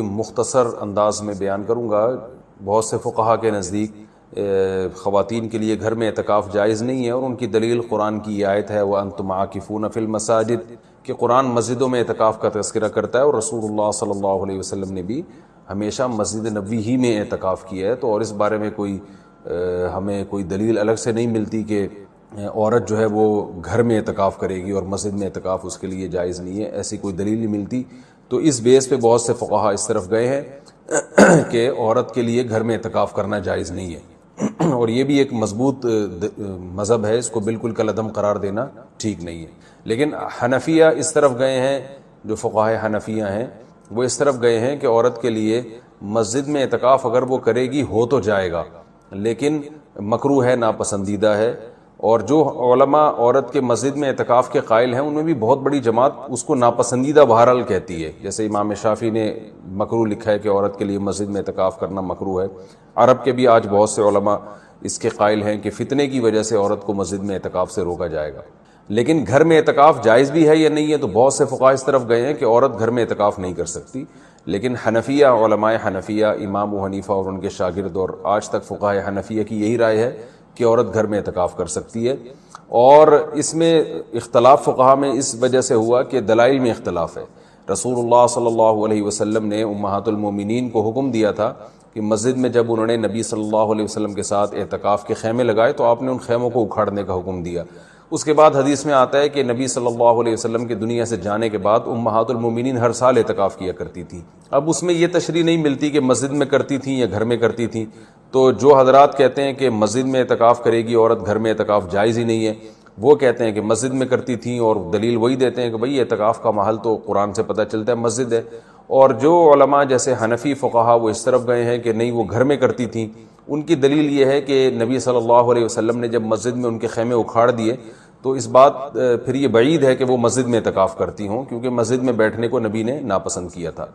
مختصر انداز میں بیان کروں گا۔ بہت سے فقہا کے نزدیک خواتین کے لیے گھر میں اعتکاف جائز نہیں ہے، اور ان کی دلیل قرآن کی یہ آیت ہے وَأَنْتُمْ عَاكِفُونَ فِي الْمَسَاجِدِ، کہ قرآن مسجدوں میں اعتکاف کا تذکرہ کرتا ہے، اور رسول اللہ صلی اللہ علیہ وسلم نے بھی ہمیشہ مسجد نبوی ہی میں اعتکاف کیا ہے۔ تو اور اس بارے میں ہمیں کوئی دلیل الگ سے نہیں ملتی کہ عورت جو ہے وہ گھر میں اعتکاف کرے گی اور مسجد میں اعتکاف اس کے لیے جائز نہیں ہے، ایسی کوئی دلیل نہیں ملتی۔ تو اس بیس پہ بہت سے فقہا اس طرف گئے ہیں کہ عورت کے لیے گھر میں اعتکاف کرنا جائز نہیں ہے، اور یہ بھی ایک مضبوط مذہب ہے، اس کو بالکل کالعدم قرار دینا ٹھیک نہیں ہے۔ لیکن حنفیہ اس طرف گئے ہیں، جو فقہائے حنفیہ ہیں وہ اس طرف گئے ہیں کہ عورت کے لیے مسجد میں اعتکاف اگر وہ کرے گی ہو تو جائے گا، لیکن مکروہ ہے، ناپسندیدہ ہے۔ اور جو علماء عورت کے مسجد میں اعتکاف کے قائل ہیں ان میں بھی بہت بڑی جماعت اس کو ناپسندیدہ بہرحال کہتی ہے، جیسے امام شافعی نے مکروہ لکھا ہے کہ عورت کے لیے مسجد میں اعتکاف کرنا مکروہ ہے۔ عرب کے بھی آج بہت سے علماء اس کے قائل ہیں کہ فتنے کی وجہ سے عورت کو مسجد میں اعتکاف سے روکا جائے گا۔ لیکن گھر میں اعتکاف جائز بھی ہے یا نہیں ہے، تو بہت سے فقہاء اس طرف گئے ہیں کہ عورت گھر میں اعتکاف نہیں کر سکتی۔ لیکن حنفیہ، علماء حنفیہ، امام ابو حنیفہ اور ان کے شاگرد، اور آج تک فقہاء حنفیہ کی یہی رائے ہے کہ عورت گھر میں اعتکاف کر سکتی ہے۔ اور اس میں اختلاف فقہاء میں اس وجہ سے ہوا کہ دلائل میں اختلاف ہے۔ رسول اللہ صلی اللہ علیہ وسلم نے امہات المومنین کو حکم دیا تھا کہ مسجد میں جب انہوں نے نبی صلی اللہ علیہ وسلم کے ساتھ اعتکاف کے خیمے لگائے تو آپ نے ان خیموں کو اکھاڑنے کا حکم دیا۔ اس کے بعد حدیث میں آتا ہے کہ نبی صلی اللہ علیہ وسلم کے دنیا سے جانے کے بعد امہات المومنین ہر سال اعتکاف کیا کرتی تھیں۔ اب اس میں یہ تشریح نہیں ملتی کہ مسجد میں کرتی تھیں یا گھر میں کرتی تھیں، تو جو حضرات کہتے ہیں کہ مسجد میں اعتکاف کرے گی عورت، گھر میں اعتکاف جائز ہی نہیں ہے، وہ کہتے ہیں کہ مسجد میں کرتی تھیں، اور دلیل وہی دیتے ہیں کہ بھئی اعتکاف کا محل تو قرآن سے پتہ چلتا ہے مسجد ہے۔ اور جو علماء جیسے حنفی فقہا وہ اس طرف گئے ہیں کہ نہیں وہ گھر میں کرتی تھیں، ان کی دلیل یہ ہے کہ نبی صلی اللہ علیہ وسلم نے جب مسجد میں ان کے خیمے اکھاڑ دیے تو اس بات پھر یہ بعید ہے کہ وہ مسجد میں اعتکاف کرتی ہوں، کیونکہ مسجد میں بیٹھنے کو نبی نے ناپسند کیا تھا۔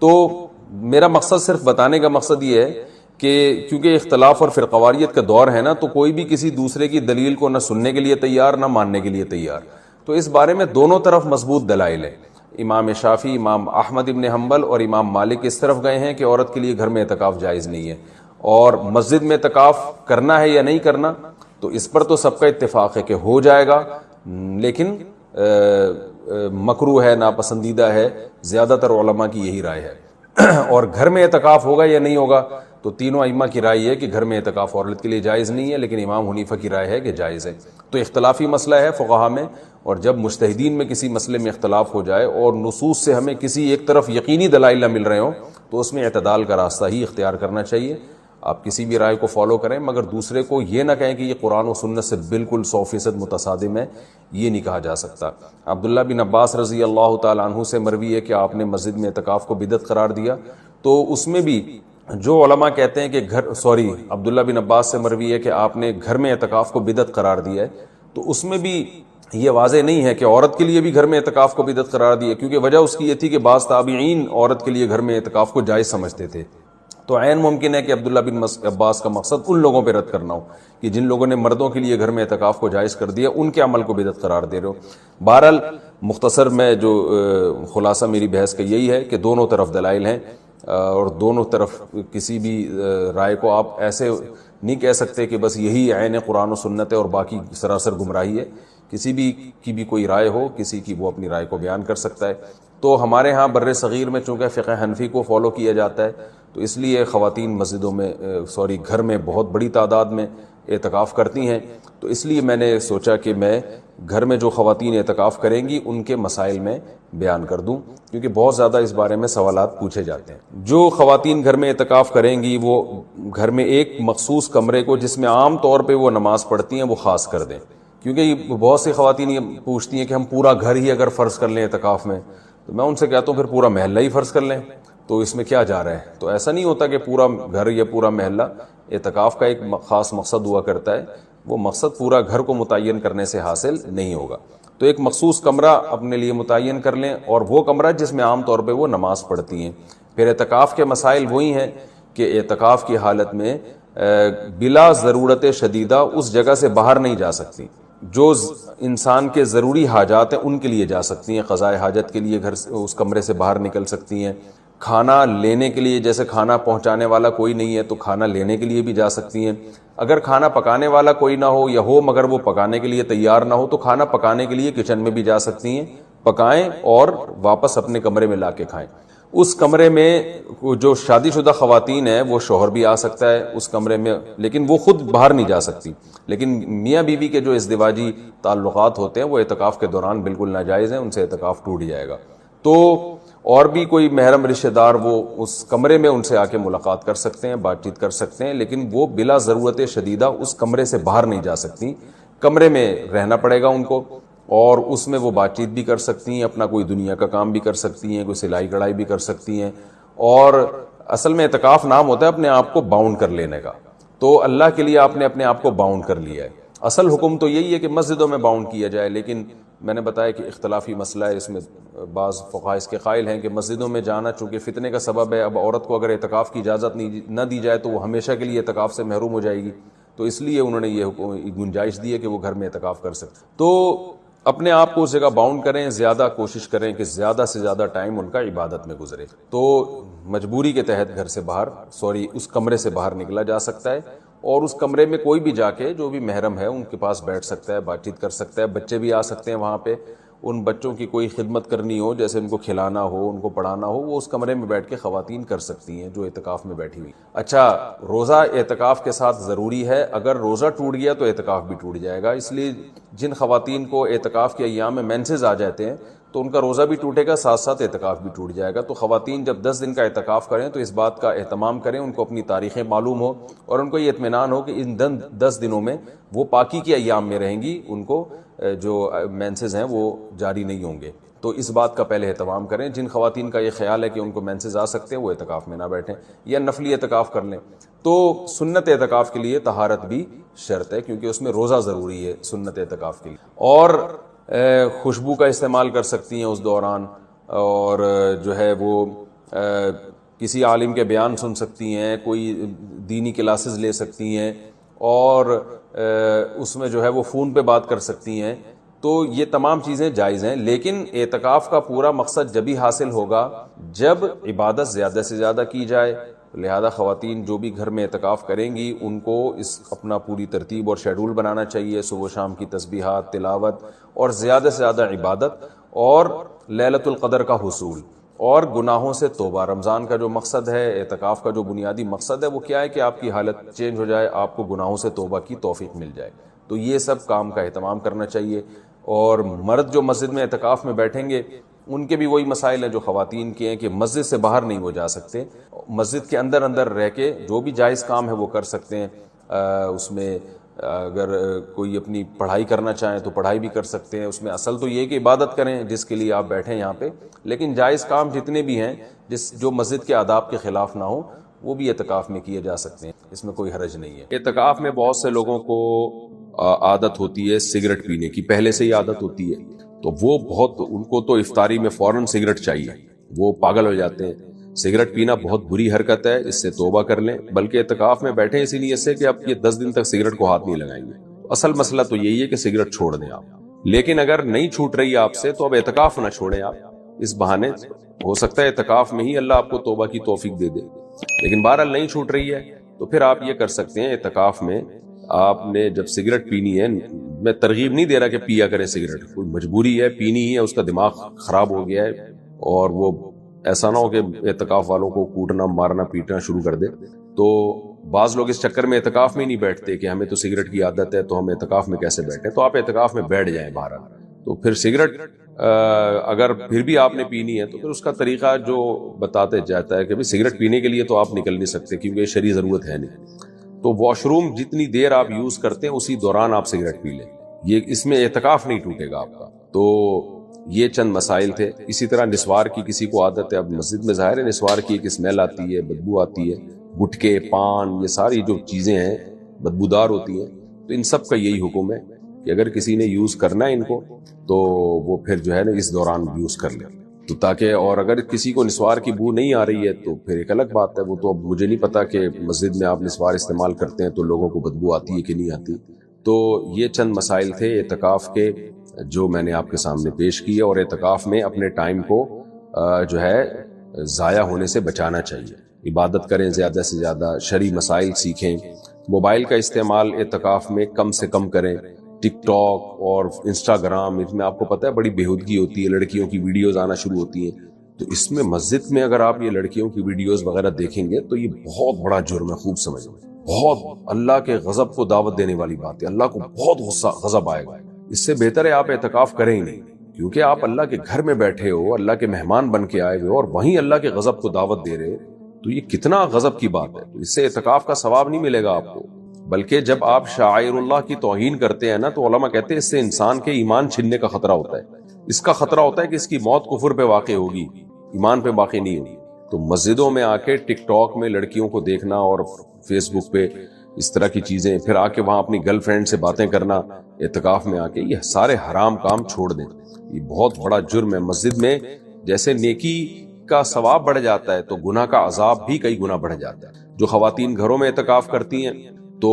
تو میرا مقصد صرف بتانے کا مقصد یہ ہے کہ کیونکہ اختلاف اور فرقواریت کا دور ہے نا، تو کوئی بھی کسی دوسرے کی دلیل کو نہ سننے کے لیے تیار نہ ماننے کے لیے تیار۔ تو اس بارے میں دونوں طرف مضبوط دلائل ہیں۔ امام شافعی، امام احمد ابن حنبل اور امام مالک اس طرف گئے ہیں کہ عورت کے لیے گھر میں اعتکاف جائز نہیں ہے، اور مسجد میں اعتکاف کرنا ہے یا نہیں کرنا، تو اس پر تو سب کا اتفاق ہے کہ ہو جائے گا، لیکن مکروہ ہے، ناپسندیدہ ہے، زیادہ تر علماء کی یہی رائے ہے۔ اور گھر میں اعتکاف ہوگا یا نہیں ہوگا، تو تینوں ائمہ کی رائے ہے کہ گھر میں اعتکاف عورت کے لیے جائز نہیں ہے، لیکن امام حنیفہ کی رائے ہے کہ جائز ہے۔ تو اختلافی مسئلہ ہے فقہا میں، اور جب مجتہدین میں کسی مسئلے میں اختلاف ہو جائے اور نصوص سے ہمیں کسی ایک طرف یقینی دلائل نہ مل رہے ہوں، تو اس میں اعتدال کا راستہ ہی اختیار کرنا چاہیے۔ آپ کسی بھی رائے کو فالو کریں، مگر دوسرے کو یہ نہ کہیں کہ یہ قرآن و سنت سے بالکل 100% متصادم ہے، یہ نہیں کہا جا سکتا۔ عبداللہ بن عباس رضی اللہ تعالیٰ عنہ سے مروی ہے کہ آپ نے مسجد میں اعتکاف کو بدعت قرار دیا، تو اس میں بھی جو علماء کہتے ہیں کہ عبداللہ بن عباس سے مروی ہے کہ آپ نے گھر میں اعتکاف کو بدعت قرار دیا ہے، تو اس میں بھی یہ واضح نہیں ہے کہ عورت کے لیے بھی گھر میں اعتکاف کو بدعت قرار دیا، کیونکہ وجہ اس کی یہ تھی کہ بعض تابعین عورت کے لیے گھر میں اعتکاف کو جائز سمجھتے تھے۔ تو عین ممکن ہے کہ عبداللہ بن عباس کا مقصد ان لوگوں پہ رد کرنا ہو کہ جن لوگوں نے مردوں کے لیے گھر میں اعتکاف کو جائز کر دیا، ان کے عمل کو بدعت قرار دے رہے ہو۔ بہرحال مختصر میں جو خلاصہ میری بحث کا یہی ہے کہ دونوں طرف دلائل ہیں، اور دونوں طرف کسی بھی رائے کو آپ ایسے نہیں کہہ سکتے کہ بس یہی عین قرآن و سنت ہے اور باقی سراسر گمراہی ہے۔ کسی بھی کی بھی کوئی رائے ہو، کسی کی وہ اپنی رائے کو بیان کر سکتا ہے۔ تو ہمارے ہاں بر صغیر میں چونکہ فقہ حنفی کو فالو کیا جاتا ہے، تو اس لیے خواتین مسجدوں میں گھر میں بہت بڑی تعداد میں اعتکاف کرتی ہیں، تو اس لیے میں نے سوچا کہ میں گھر میں جو خواتین اعتکاف کریں گی ان کے مسائل میں بیان کر دوں، کیونکہ بہت زیادہ اس بارے میں سوالات پوچھے جاتے ہیں۔ جو خواتین گھر میں اعتکاف کریں گی وہ گھر میں ایک مخصوص کمرے کو جس میں عام طور پہ وہ نماز پڑھتی ہیں وہ خاص کر دیں، کیونکہ بہت سی خواتین یہ پوچھتی ہیں کہ ہم پورا گھر ہی اگر فرض کر لیں اعتکاف میں، تو میں ان سے کہتا ہوں پھر پورا محلہ ہی فرض کر لیں، تو اس میں کیا جا رہا ہے؟ تو ایسا نہیں ہوتا کہ پورا گھر یا پورا محلہ، اعتکاف کا ایک خاص مقصد ہوا کرتا ہے، وہ مقصد پورا گھر کو متعین کرنے سے حاصل نہیں ہوگا۔ تو ایک مخصوص کمرہ اپنے لیے متعین کر لیں، اور وہ کمرہ جس میں عام طور پہ وہ نماز پڑھتی ہیں۔ پھر اعتکاف کے مسائل وہی ہیں کہ اعتکاف کی حالت میں بلا ضرورت شدیدہ اس جگہ سے باہر نہیں جا سکتی، جو انسان کے ضروری حاجات ہیں ان کے لیے جا سکتی ہیں، قضاء حاجت کے لیے گھر سے اس کمرے سے باہر نکل سکتی ہیں، کھانا لینے کے لیے، جیسے کھانا پہنچانے والا کوئی نہیں ہے تو کھانا لینے کے لیے بھی جا سکتی ہیں. اگر کھانا پکانے والا کوئی نہ ہو یا ہو مگر وہ پکانے کے لیے تیار نہ ہو تو کھانا پکانے کے لیے کچن میں بھی جا سکتی ہیں، پکائیں اور واپس اپنے کمرے میں لا کے کھائیں. اس کمرے میں جو شادی شدہ خواتین ہیں وہ شوہر بھی آ سکتا ہے اس کمرے میں، لیکن وہ خود باہر نہیں جا سکتی. لیکن میاں بیوی کے جو ازدواجی تعلقات ہوتے ہیں وہ اعتکاف کے دوران بالکل ناجائز ہیں، ان سے اعتکاف ٹوٹ جائے گا. تو اور بھی کوئی محرم رشتہ دار وہ اس کمرے میں ان سے آ کے ملاقات کر سکتے ہیں، بات چیت کر سکتے ہیں، لیکن وہ بلا ضرورت شدیدہ اس کمرے سے باہر نہیں جا سکتی. کمرے میں رہنا پڑے گا ان کو، اور اس میں وہ بات چیت بھی کر سکتی ہیں، اپنا کوئی دنیا کا کام بھی کر سکتی ہیں، کوئی سلائی کڑھائی بھی کر سکتی ہیں. اور اصل میں اعتکاف نام ہوتا ہے اپنے آپ کو باؤنڈ کر لینے کا. تو اللہ کے لیے آپ نے اپنے آپ کو باؤنڈ کر لیا ہے. اصل حکم تو یہی ہے کہ مسجدوں میں باؤنڈ کیا جائے، لیکن میں نے بتایا کہ اختلافی مسئلہ ہے، اس میں بعض فقہاء اس کے قائل ہیں کہ مسجدوں میں جانا چونکہ فتنے کا سبب ہے، اب عورت کو اگر اعتکاف کی اجازت نہ دی جائے تو وہ ہمیشہ کے لیے اعتکاف سے محروم ہو جائے گی. تو اس لیے انہوں نے یہ گنجائش دی ہے کہ وہ گھر میں اعتکاف کر سکتے. تو اپنے آپ کو اس جگہ باؤنڈ کریں، زیادہ کوشش کریں کہ زیادہ سے زیادہ ٹائم ان کا عبادت میں گزرے. تو مجبوری کے تحت گھر سے باہر اس کمرے سے باہر نکلا جا سکتا ہے، اور اس کمرے میں کوئی بھی جا کے جو بھی محرم ہے ان کے پاس بیٹھ سکتا ہے، بات چیت کر سکتا ہے. بچے بھی آ سکتے ہیں وہاں پہ، ان بچوں کی کوئی خدمت کرنی ہو، جیسے ان کو کھلانا ہو، ان کو پڑھانا ہو، وہ اس کمرے میں بیٹھ کے خواتین کر سکتی ہیں جو اعتکاف میں بیٹھی ہوئی. اچھا، روزہ اعتکاف کے ساتھ ضروری ہے، اگر روزہ ٹوٹ گیا تو اعتکاف بھی ٹوٹ جائے گا. اس لیے جن خواتین کو اعتکاف کے ایام میں مینسز آ جاتے ہیں تو ان کا روزہ بھی ٹوٹے گا، ساتھ ساتھ اعتکاف بھی ٹوٹ جائے گا. تو خواتین جب 10 دن کا اعتکاف کریں تو اس بات کا اہتمام کریں، ان کو اپنی تاریخیں معلوم ہو اور ان کو یہ اطمینان ہو کہ ان 10 دنوں میں وہ پاکی کے ایام میں رہیں گی، ان کو جو مینسز ہیں وہ جاری نہیں ہوں گے. تو اس بات کا پہلے اہتمام کریں. جن خواتین کا یہ خیال ہے کہ ان کو مینسز آ سکتے ہیں وہ اعتکاف میں نہ بیٹھیں یا نفلی اعتکاف کر لیں. تو سنت اعتکاف کے لیے طہارت بھی شرط ہے، کیونکہ اس میں روزہ ضروری ہے سنت اعتکاف کے لیے. اور خوشبو کا استعمال کر سکتی ہیں اس دوران، اور جو ہے وہ کسی عالم کے بیان سن سکتی ہیں، کوئی دینی کلاسز لے سکتی ہیں، اور اس میں جو ہے وہ فون پہ بات کر سکتی ہیں. تو یہ تمام چیزیں جائز ہیں، لیکن اعتکاف کا پورا مقصد جبھی حاصل ہوگا جب عبادت زیادہ سے زیادہ کی جائے. لہذا خواتین جو بھی گھر میں اعتکاف کریں گی ان کو اس اپنا پوری ترتیب اور شیڈول بنانا چاہیے، صبح و شام کی تسبیحات، تلاوت، اور زیادہ سے زیادہ عبادت، اور لیلۃ القدر کا حصول، اور گناہوں سے توبہ. رمضان کا جو مقصد ہے، اعتکاف کا جو بنیادی مقصد ہے وہ کیا ہے کہ آپ کی حالت چینج ہو جائے، آپ کو گناہوں سے توبہ کی توفیق مل جائے. تو یہ سب کام کا اہتمام کرنا چاہیے. اور مرد جو مسجد میں اعتکاف میں بیٹھیں گے ان کے بھی وہی مسائل ہیں جو خواتین کے ہیں کہ مسجد سے باہر نہیں وہ جا سکتے، مسجد کے اندر رہ کے جو بھی جائز کام ہے وہ کر سکتے ہیں. اس میں اگر کوئی اپنی پڑھائی کرنا چاہیں تو پڑھائی بھی کر سکتے ہیں. اس میں اصل تو یہ کہ عبادت کریں جس کے لیے آپ بیٹھیں یہاں پہ، لیکن جائز کام جتنے بھی ہیں جو مسجد کے آداب کے خلاف نہ ہو وہ بھی اعتکاف میں کیے جا سکتے ہیں، اس میں کوئی حرج نہیں ہے. اعتکاف میں بہت سے لوگوں کو عادت ہوتی ہے سگریٹ پینے کی، پہلے سے ہی عادت ہوتی ہے، تو وہ بہت ان کو تو افطاری میں فوراً سگریٹ چاہیے، وہ پاگل ہو جاتے ہیں. سگریٹ پینا بہت بری حرکت ہے، اس سے توبہ کر لیں. بلکہ اعتکاف میں بیٹھیں اسی نیت سے کہ آپ یہ 10 دن تک سگریٹ کو ہاتھ نہیں لگائیں گے. اصل مسئلہ تو یہی ہے کہ سگریٹ چھوڑ دیں آپ. لیکن اگر نہیں چھوٹ رہی آپ سے تو اب اعتکاف نہ چھوڑیں آپ. اس بہانے ہو سکتا ہے اعتکاف میں ہی اللہ آپ کو توبہ کی توفیق دے دے، لیکن بہرحال نہیں چھوٹ رہی ہے تو پھر آپ یہ کر سکتے ہیں. اعتکاف میں آپ نے جب سگریٹ پینی ہے، میں ترغیب نہیں دے رہا کہ پیا کرے سگریٹ، کوئی مجبوری ہے پینی ہی ہے، اس کا دماغ خراب ہو گیا ہے، اور وہ ایسا نہ ہو کہ اعتکاف والوں کو کوٹنا، مارنا، پیٹنا شروع کر دے. تو بعض لوگ اس چکر میں اعتکاف میں نہیں بیٹھتے کہ ہمیں تو سگریٹ کی عادت ہے تو ہم اعتکاف میں کیسے بیٹھیں. تو آپ اعتکاف میں بیٹھ جائیں بہرحال. تو پھر سگریٹ اگر پھر بھی آپ نے پینی ہے تو پھر اس کا طریقہ جو بتاتے جاتا ہے کہ سگریٹ پینے کے لیے تو آپ نکل نہیں سکتے کیونکہ یہ شرعی ضرورت ہے نہیں. تو واش روم جتنی دیر آپ یوز کرتے ہیں اسی دوران آپ سگریٹ پی لیں، یہ اس میں اعتکاف نہیں ٹوٹے گا آپ کا. تو یہ چند مسائل تھے. اسی طرح نسوار کی کسی کو عادت ہے، اب مسجد میں ظاہر ہے نسوار کی ایک اسمیل آتی ہے، بدبو آتی ہے، گٹکے، پان، یہ ساری جو چیزیں ہیں بدبودار ہوتی ہیں. تو ان سب کا یہی حکم ہے کہ اگر کسی نے یوز کرنا ہے ان کو تو وہ پھر جو ہے نا اس دوران یوز کر لے. تو تاکہ، اور اگر کسی کو نسوار کی بو نہیں آ رہی ہے تو پھر ایک الگ بات ہے، وہ تو اب مجھے نہیں پتا کہ مسجد میں آپ نسوار استعمال کرتے ہیں تو لوگوں کو بدبو آتی ہے کہ نہیں آتی. تو یہ چند مسائل تھے اعتکاف کے جو میں نے آپ کے سامنے پیش کیے. اور اعتکاف میں اپنے ٹائم کو جو ہے ضائع ہونے سے بچانا چاہیے. عبادت کریں زیادہ سے زیادہ، شرعی مسائل سیکھیں. موبائل کا استعمال اعتکاف میں کم سے کم کریں. ٹک ٹاک اور انسٹاگرام، اس میں آپ کو پتہ ہے بڑی بےہودگی ہوتی ہے، لڑکیوں کی ویڈیوز آنا شروع ہوتی ہیں. تو اس میں مسجد میں اگر آپ یہ لڑکیوں کی ویڈیوز وغیرہ دیکھیں گے تو یہ بہت بڑا جرم ہے. خوب سمجھیں، بہت اللہ کے غضب کو دعوت دینے والی بات ہے. اللہ کو بہت غضب آئے گا. اس سے بہتر ہے آپ اعتکاف کریں ہی نہیں، کیونکہ آپ اللہ کے گھر میں بیٹھے ہو، اللہ کے مہمان بن کے آئے ہوئے اور وہیں اللہ کے غضب کو دعوت دے رہے، تو یہ کتنا غضب کی بات ہے. اس سے اعتکاف کا ثواب نہیں ملے گا آپ کو، بلکہ جب آپ شعائر اللہ کی توہین کرتے ہیں نا، تو علماء کہتے ہیں اس سے انسان کے ایمان چھننے کا خطرہ ہوتا ہے. اس کا خطرہ ہوتا ہے کہ اس کی موت کفر پہ واقع ہوگی، ایمان پہ باقی نہیں ہوگی. تو مسجدوں میں آ کے ٹک ٹاک میں لڑکیوں کو دیکھنا اور فیس بک پہ اس طرح کی چیزیں، پھر آ کے وہاں اپنی گرل فرینڈ سے باتیں کرنا اعتکاف میں آ کے، یہ سارے حرام کام چھوڑ دیں. یہ بہت بڑا جرم ہے. مسجد میں جیسے نیکی کا ثواب بڑھ جاتا ہے تو گناہ کا عذاب بھی کئی گنا بڑھ جاتا ہے. جو خواتین گھروں میں اعتکاف کرتی ہیں تو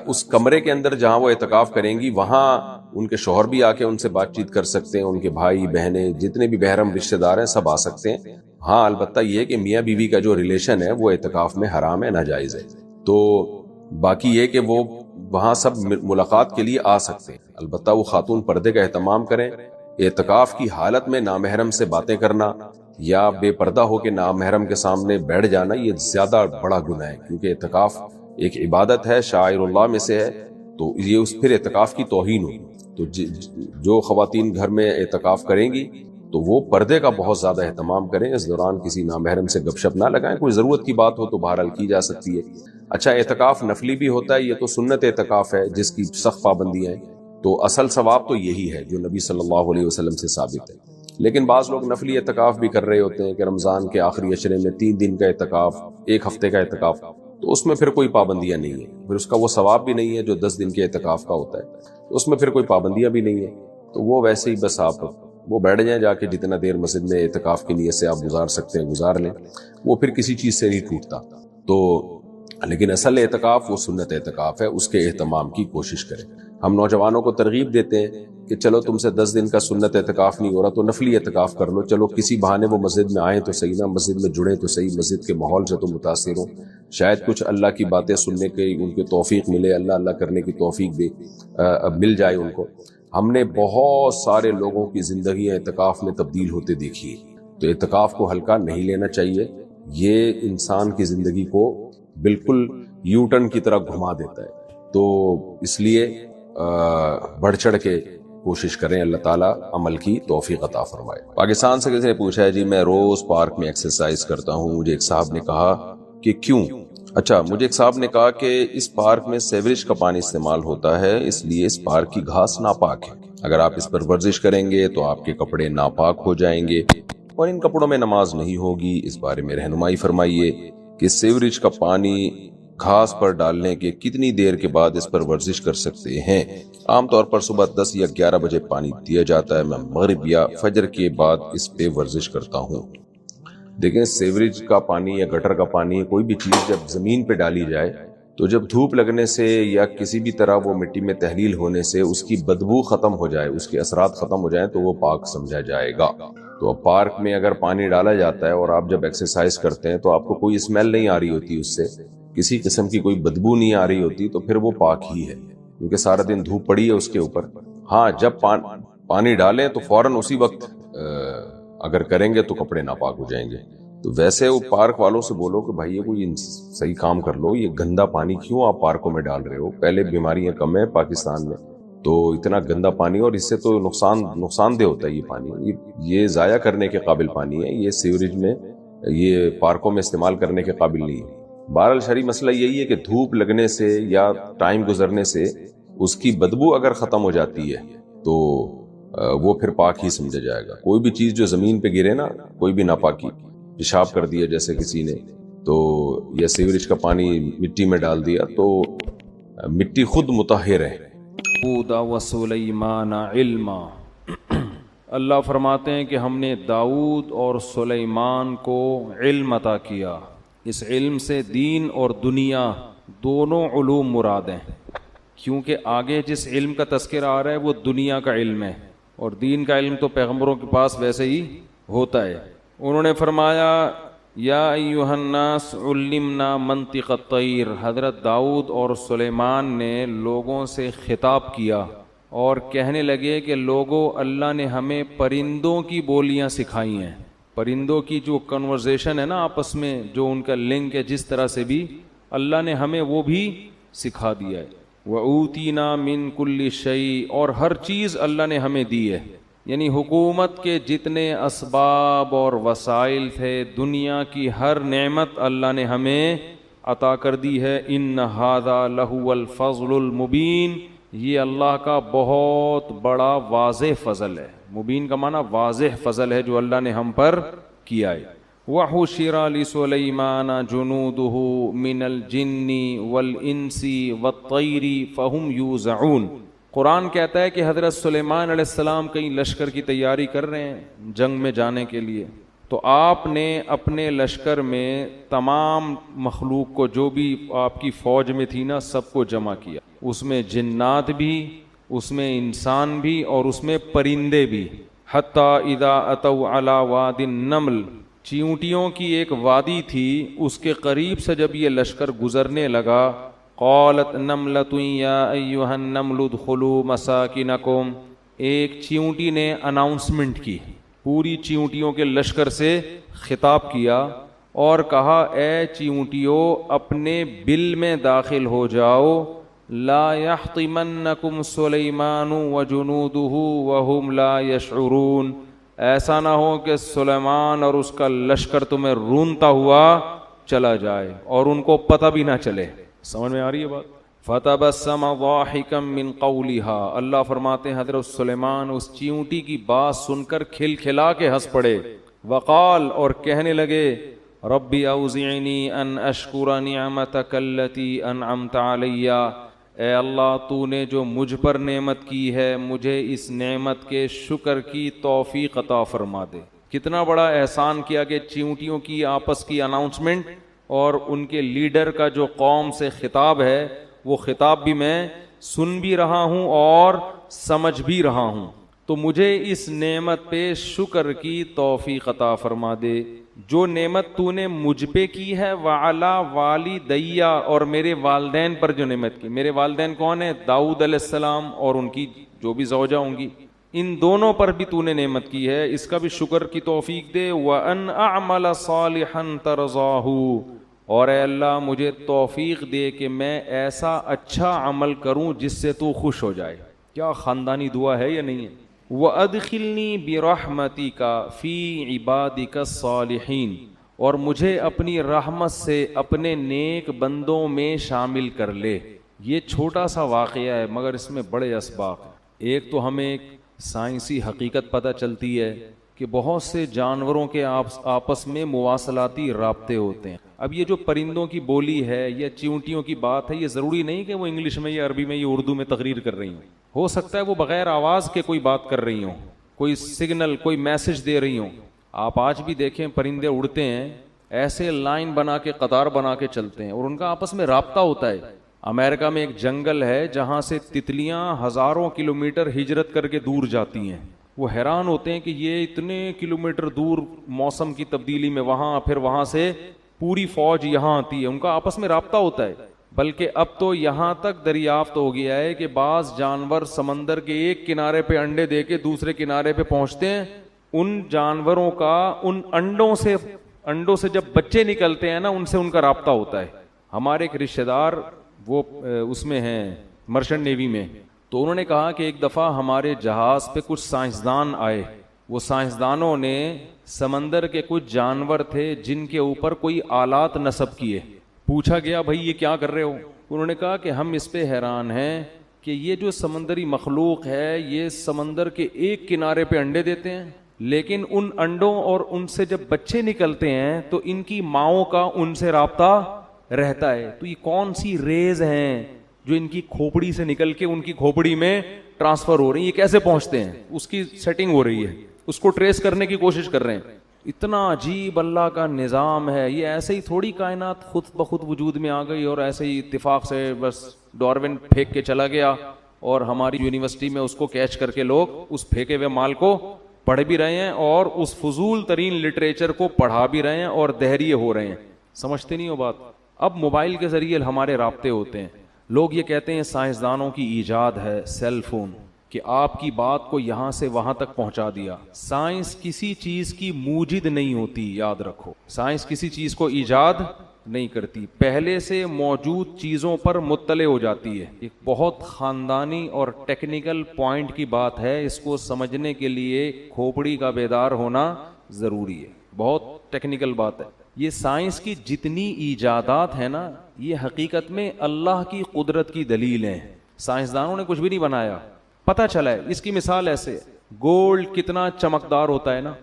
اس کمرے کے اندر جہاں وہ اعتکاف کریں گی وہاں ان کے شوہر بھی آ کے ان سے بات چیت کر سکتے ہیں، ان کے بھائی بہنیں جتنے بھی محرم رشتہ دار ہیں سب آ سکتے ہیں. ہاں البتہ یہ کہ میاں بیوی کا جو ریلیشن ہے وہ اعتکاف میں حرام ہے، ناجائز ہے. تو باقی یہ کہ وہ وہاں سب ملاقات کے لیے آ سکتے ہیں. البتہ وہ خاتون پردے کا اہتمام کریں. اعتکاف کی حالت میں نامحرم سے باتیں کرنا یا بے پردہ ہو کے نامحرم کے سامنے بیٹھ جانا یہ زیادہ بڑا گناہ ہے، کیونکہ اعتکاف ایک عبادت ہے، شاعر اللہ میں سے ہے، تو یہ اس پھر اعتکاف کی توہین ہوگی. تو جو خواتین گھر میں اعتکاف کریں گی تو وہ پردے کا بہت زیادہ اہتمام کریں. اس دوران کسی نامحرم سے گپ شپ نہ لگائیں. کوئی ضرورت کی بات ہو تو بہرحال کی جا سکتی ہے. اچھا اعتکاف نفلی بھی ہوتا ہے، یہ تو سنت اعتکاف ہے جس کی سخت پابندیاں ہیں، تو اصل ثواب تو یہی ہے جو نبی صلی اللہ علیہ وسلم سے ثابت ہے. لیکن بعض لوگ نفلی اعتکاف بھی کر رہے ہوتے ہیں کہ رمضان کے آخری عشرے میں 3 دن کا اعتکاف، 1 ہفتے کا اعتکاف، تو اس میں پھر کوئی پابندیاں نہیں ہیں. پھر اس کا وہ ثواب بھی نہیں ہے جو 10 دن کے اعتکاف کا ہوتا ہے، اس میں پھر کوئی پابندیاں بھی نہیں ہیں. تو وہ ویسے ہی بس آپ وہ بیٹھ جائیں جا کے، جتنا دیر مسجد میں اعتکاف کی نیت سے آپ گزار سکتے ہیں گزار لیں، وہ پھر کسی چیز سے نہیں ٹوٹتا. تو لیکن اصل اعتکاف وہ سنت اعتکاف ہے، اس کے اہتمام کی کوشش کریں. ہم نوجوانوں کو ترغیب دیتے ہیں کہ چلو تم سے 10 دن کا سنت اعتکاف نہیں ہو رہا تو نفلی اعتکاف کر لو، چلو کسی بہانے وہ مسجد میں آئیں تو صحیح نا، مسجد میں جڑیں تو صحیح، مسجد کے ماحول سے تو متاثر ہوں، شاید کچھ اللہ کی باتیں سننے کی ان کو توفیق ملے، اللہ کرنے کی توفیق دے، مل جائے ان کو. ہم نے بہت سارے لوگوں کی زندگی اعتکاف میں تبدیل ہوتے دیکھی ہے. تو اعتکاف کو ہلکا نہیں لینا چاہیے، یہ انسان کی زندگی کو بالکل یو ٹرن کی طرح گھما دیتا ہے. تو اس لیے بڑھ چڑھ کے کوشش کریں، اللہ تعالیٰ عمل کی توفیق عطا فرمائے. پاکستان سے کسی نے پوچھا ہے جی میں روز پارک میں ایکسرسائز کرتا ہوں، مجھے ایک صاحب نے کہا کہ کیوں؟ اچھا، مجھے ایک صاحب نے کہا کہ اس پارک میں سیوریج کا پانی استعمال ہوتا ہے، اس لیے اس پارک کی گھاس ناپاک ہے، اگر آپ اس پر ورزش کریں گے تو آپ کے کپڑے ناپاک ہو جائیں گے اور ان کپڑوں میں نماز نہیں ہوگی. اس بارے میں رہنمائی فرمائیے کہ سیوریج کا پانی گھاس پر ڈالنے کے کتنی دیر کے بعد اس پر ورزش کر سکتے ہیں؟ عام طور پر صبح 10 یا 11 بجے پانی دیا جاتا ہے، میں مغرب یا فجر کے بعد اس پہ ورزش کرتا ہوں. دیکھیں سیوریج کا پانی یا گٹر کا پانی، کوئی بھی چیز جب زمین پہ ڈالی جائے تو جب دھوپ لگنے سے یا کسی بھی طرح وہ مٹی میں تحلیل ہونے سے اس کی بدبو ختم ہو جائے، اس کے اثرات ختم ہو جائیں تو وہ پاک سمجھا جائے گا. تو اب پارک میں اگر پانی ڈالا جاتا ہے اور آپ جب ایکسرسائز کرتے ہیں تو آپ کو کوئی اسمیل نہیں آ رہی ہوتی، اس سے کسی قسم کی کوئی بدبو نہیں آ رہی ہوتی، تو پھر وہ پاک ہی ہے، کیونکہ سارا دن دھوپ پڑی ہے اس کے اوپر. ہاں جب پانی ڈالیں تو فوراً اسی وقت اگر کریں گے تو کپڑے ناپاک ہو جائیں گے. تو ویسے وہ پارک والوں سے بولو کہ بھائی یہ کوئی صحیح کام کر لو، یہ گندا پانی کیوں آپ پارکوں میں ڈال رہے ہو؟ پہلے بیماریاں کم ہیں پاکستان میں، تو اتنا گندا پانی، اور اس سے تو نقصان دہ ہوتا ہے یہ پانی، یہ ضائع کرنے کے قابل پانی ہے، یہ سیوریج میں یہ پارکوں میں استعمال کرنے کے قابل نہیں ہے. بہرحال شرعی مسئلہ یہی ہے کہ دھوپ لگنے سے یا ٹائم گزرنے سے اس کی بدبو اگر ختم ہو جاتی ہے تو وہ پھر پاک ہی سمجھا جائے گا. کوئی بھی چیز جو زمین پہ گرے نا، کوئی بھی ناپاکی، پیشاب کر دیا جیسے کسی نے، تو یا سیوریج کا پانی مٹی میں ڈال دیا تو مٹی خود مطہر ہے. داؤد و سلیمان علما، اللہ فرماتے ہیں کہ ہم نے داؤد اور سلیمان کو علم عطا کیا. اس علم سے دین اور دنیا دونوں علوم مراد ہیں، کیونکہ آگے جس علم کا تذکرہ آ رہا ہے وہ دنیا کا علم ہے، اور دین کا علم تو پیغمبروں کے پاس ویسے ہی ہوتا ہے. انہوں نے فرمایا یا ایھا الناس علمنا منطق الطیر، حضرت داؤد اور سلیمان نے لوگوں سے خطاب کیا اور کہنے لگے کہ لوگوں، اللہ نے ہمیں پرندوں کی بولیاں سکھائی ہیں، پرندوں کی جو کنورزیشن ہے نا آپس میں، جو ان کا لنک ہے، جس طرح سے بھی اللہ نے ہمیں وہ بھی سکھا دیا ہے۔ وَأُوتِينَا مِن كُلِّ شَيْءٍ، اور ہر چیز اللہ نے ہمیں دی ہے، یعنی حکومت کے جتنے اسباب اور وسائل تھے، دنیا کی ہر نعمت اللہ نے ہمیں عطا کر دی ہے۔ إِنَّ هَذَا لَهُوَ الْفَضْلُ الْمُبِينُ، یہ اللہ کا بہت بڑا واضح فضل ہے۔ مبین کا معنی واضح فضل ہے جو اللہ نے ہم پر کیا ہے۔ وَحُشِرَ لِسُلَيْمَانَ جُنُودُهُ مِنَ الْجِنِّ وَالْإِنسِ وَالطَّيْرِ فَهُمْ يُوزَعُونَ۔ قرآن کہتا ہے کہ حضرت سلیمان علیہ السلام کئی لشکر کی تیاری کر رہے ہیں جنگ میں جانے کے لیے، تو آپ نے اپنے لشکر میں تمام مخلوق کو، جو بھی آپ کی فوج میں تھی نا، سب کو جمع کیا، اس میں جنات بھی، اس میں انسان بھی، اور اس میں پرندے بھی۔ حتیٰ اذا اتوا علی واد النمل، چیونٹیوں کی ایک وادی تھی، اس کے قریب سے جب یہ لشکر گزرنے لگا، قالت نملۃ یا ایھا النمل ادخلوا مساکنکم، ایک چیونٹی نے اناؤنسمنٹ کی، پوری چیونٹیوں کے لشکر سے خطاب کیا اور کہا اے چیونٹیوں اپنے بل میں داخل ہو جاؤ، لا یحطمنکم سلیمان وجنودہ وہم لا یشعرون، ایسا نہ ہو کہ سلیمان اور اس کا لشکر تمہیں رونتا ہوا چلا جائے اور ان کو پتہ بھی نہ چلے۔ سمجھ میں آ رہی ہے بات؟ فتبسم ضاحکا من قولها، اللہ فرماتے ہیں حضرت سلیمان اس چیونٹی کی بات سن کر کھل کھلا کے ہنس پڑے۔ وقال، اور کہنے لگے، ربی اوزعنی ان اشکر نعمتک التی انعمت علی، اے اللہ تو نے جو مجھ پر نعمت کی ہے، مجھے اس نعمت کے شکر کی توفیق عطا فرما دے۔ کتنا بڑا احسان کیا کہ چیونٹیوں کی آپس کی اناؤنسمنٹ اور ان کے لیڈر کا جو قوم سے خطاب ہے، وہ خطاب بھی میں سن بھی رہا ہوں اور سمجھ بھی رہا ہوں، تو مجھے اس نعمت پہ شکر کی توفیق عطا فرما دے جو نعمت تو نے مجھ پہ کی ہے، وعلی والدیہ، اور میرے والدین پر جو نعمت کی۔ میرے والدین کون ہیں؟ داؤد علیہ السلام اور ان کی جو بھی زوجہ ہوں گی، ان دونوں پر بھی تو نے نعمت کی ہے، اس کا بھی شکر کی توفیق دے۔ وَأَنْ أَعْمَلَ صَالِحًا تَرْضَاهُ، اور اے اللہ مجھے توفیق دے کہ میں ایسا اچھا عمل کروں جس سے تو خوش ہو جائے۔ کیا خاندانی دعا ہے یا نہیں ہے؟ وَأَدْخِلْنِي بِرَحْمَتِكَ فِي عِبَادِكَ الصَّالِحِينَ، اور مجھے اپنی رحمت سے اپنے نیک بندوں میں شامل کر لے۔ یہ چھوٹا سا واقعہ ہے مگر اس میں بڑے اسباق ہیں۔ ایک تو ہمیں ایک سائنسی حقیقت پتہ چلتی ہے کہ بہت سے جانوروں کے آپس میں مواصلاتی رابطے ہوتے ہیں۔ اب یہ جو پرندوں کی بولی ہے یا چیونٹیوں کی بات ہے، یہ ضروری نہیں کہ وہ انگلش میں یا عربی میں یا اردو میں تقریر کر رہی ہوں، ہو سکتا ہے وہ بغیر آواز کے کوئی بات کر رہی ہوں، کوئی سگنل، کوئی میسج دے رہی ہوں۔ آپ آج بھی دیکھیں پرندے اڑتے ہیں، ایسے لائن بنا کے قطار بنا کے چلتے ہیں اور ان کا آپس میں رابطہ ہوتا ہے۔ امریکہ میں ایک جنگل ہے جہاں سے تتلیاں ہزاروں کلومیٹر ہجرت کر کے دور جاتی ہیں، وہ حیران ہوتے ہیں کہ یہ اتنے کلومیٹر دور موسم کی تبدیلی میں وہاں، پھر وہاں سے پوری فوج یہاں آتی ہے، ان کا آپس میں رابطہ ہوتا ہے۔ بلکہ اب تو یہاں تک دریافت ہو گیا ہے کہ بعض جانور سمندر کے ایک کنارے پہ انڈے دے کے دوسرے کنارے پہ پہنچتے ہیں، ان جانوروں کا ان انڈوں سے جب بچے نکلتے ہیں نا، ان سے ان کا رابطہ ہوتا ہے۔ ہمارے ایک رشتہ دار وہ اس میں ہیں مرچنٹ نیوی میں، تو انہوں نے کہا کہ ایک دفعہ ہمارے جہاز پہ کچھ سائنسدان آئے، وہ سائنسدانوں نے سمندر کے کچھ جانور تھے جن کے اوپر کوئی آلات نصب کیے۔ پوچھا گیا بھائی یہ کیا کر رہے ہو؟ انہوں نے کہا کہ ہم اس پہ حیران ہیں کہ یہ جو سمندری مخلوق ہے یہ سمندر کے ایک کنارے پہ انڈے دیتے ہیں، لیکن ان انڈوں اور ان سے جب بچے نکلتے ہیں تو ان کی ماؤں کا ان سے رابطہ رہتا ہے۔ تو یہ کون سی ریز ہیں جو ان کی کھوپڑی سے نکل کے ان کی کھوپڑی میں ٹرانسفر ہو رہی ہیں، یہ کیسے پہنچتے ہیں؟ اس کی سیٹنگ ہو رہی ہے، اس کو ٹریس کرنے کی کوشش کر رہے ہیں۔ اتنا عجیب اللہ کا نظام ہے، یہ ایسے ہی تھوڑی کائنات خود بخود وجود میں آ گئی اور ایسے ہی اتفاق سے بس ڈارون پھینک کے چلا گیا اور ہماری یونیورسٹی میں اس کو کیچ کر کے لوگ اس پھینکے ہوئے مال کو پڑھ بھی رہے ہیں اور اس فضول ترین لٹریچر کو پڑھا بھی رہے ہیں اور دہریے ہو رہے ہیں. سمجھتے نہیں ہو بات. اب موبائل کے ذریعے ہمارے رابطے ہوتے ہیں. لوگ یہ کہتے ہیں سائنسدانوں کی ایجاد ہے سیل فون کہ آپ کی بات کو یہاں سے وہاں تک پہنچا دیا. سائنس کسی چیز کی موجد نہیں ہوتی, یاد رکھو. سائنس کسی چیز کو ایجاد نہیں کرتی, پہلے سے موجود چیزوں پر مطلع ہو جاتی ہے. ایک بہت خاندانی اور ٹیکنیکل پوائنٹ کی بات ہے, اس کو سمجھنے کے لیے کھوپڑی کا بیدار ہونا ضروری ہے. بہت ٹیکنیکل بات ہے. یہ سائنس کی جتنی ایجادات ہیں نا, یہ حقیقت میں اللہ کی قدرت کی دلیل ہیں. سائنسدانوں نے کچھ بھی نہیں بنایا, پتہ چلا ہے. اس کی مثال ایسے, گولڈ کتنا چمکدار ہوتا ہے نا,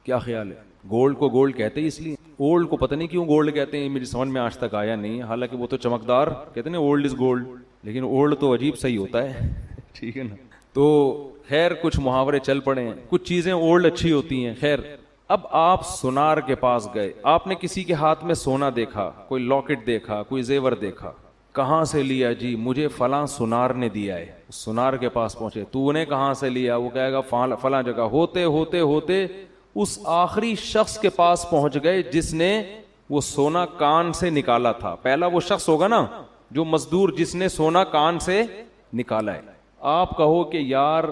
کیا خیال ہے؟ گولڈ کو گولڈ کہتے ہیں اس لیے, اولڈ کو پتہ نہیں کیوں گولڈ کہتے ہیں, میری سمجھ میں آج تک آیا نہیں. حالانکہ وہ تو چمکدار کہتے ہیں نا, اولڈ از گولڈ, لیکن اولڈ تو عجیب صحیح ہوتا ہے. ٹھیک ہے نا. تو خیر کچھ محاورے چل پڑے ہیں, کچھ چیزیں اولڈ اچھی ہوتی ہیں. خیر اب آپ سونار کے پاس گئے, آپ نے کسی کے ہاتھ میں سونا دیکھا, کوئی لاکٹ دیکھا, کوئی زیور دیکھا, کہاں سے لیا جی؟ مجھے فلاں سونار نے دیا ہے. سونار کے پاس پہنچے, تو نے کہاں سے لیا؟ وہ کہے گا فلاں جگہ. ہوتے ہوتے ہوتے اس آخری شخص کے پاس پہنچ گئے جس نے وہ سونا کان سے نکالا تھا. پہلا وہ شخص ہوگا نا جو مزدور جس نے سونا کان سے نکالا ہے. آپ کہو کہ یار,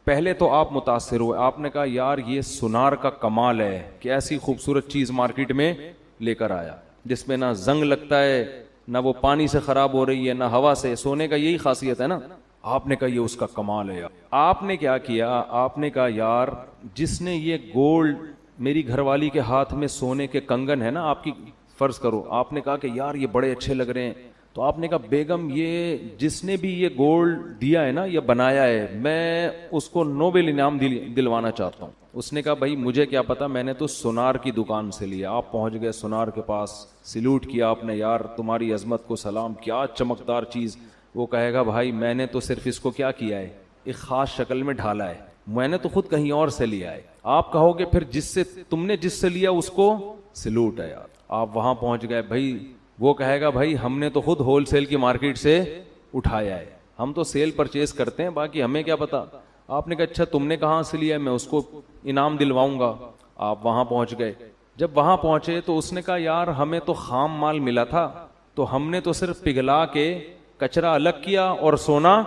پہلے تو آپ متاثر ہوئے, آپ نے کہا یار یہ سونار کا کمال ہے کہ ایسی خوبصورت چیز مارکیٹ میں لے کر آیا جس میں نہ زنگ لگتا ہے, نہ وہ پانی سے خراب ہو رہی ہے, نہ ہوا سے. سونے کا یہی خاصیت ہے نا. آپ نے کہا یہ اس کا کمال ہے. آپ نے کیا کیا؟ آپ نے کہا یار جس نے یہ گولڈ, میری گھر والی کے ہاتھ میں سونے کے کنگن ہے نا آپ کی, فرض کرو آپ نے کہا کہ یار یہ بڑے اچھے لگ رہے ہیں. تو آپ نے کہا بیگم یہ جس نے بھی یہ گولڈ دیا ہے نا, یہ بنایا ہے, میں اس کو نوبل انعام دلوانا چاہتا ہوں. اس نے کہا بھائی مجھے کیا پتا, میں نے تو سونار کی دکان سے لیا. آپ پہنچ گئے سونار کے پاس, سلوٹ کیا آپ نے, یار تمہاری عظمت کو سلام, کیا چمکدار چیز. وہ کہے گا بھائی میں نے تو صرف اس کو کیا کیا ہے, ایک خاص شکل میں ڈھالا ہے, میں نے تو خود کہیں اور سے لیا ہے. آپ کہو گے پھر تم نے جس سے لیا اس کو سلوٹ ہے یار. آپ وہاں پہنچ گئے بھائی, وہ کہے گا بھائی ہم نے تو خود ہول سیل کی مارکیٹ سے اٹھایا ہے, ہم تو سیل پرچیز کرتے ہیں, باقی ہمیں کیا پتا. آپ نے کہا اچھا تم نے کہاں سے لیا, میں اس کو انعام دلواؤں گا. آپ وہاں پہنچ گئے. جب وہاں پہنچے تو اس نے کہا یار ہمیں تو خام مال ملا تھا, تو ہم نے تو صرف پگھلا کے کچرا الگ کیا اور سونا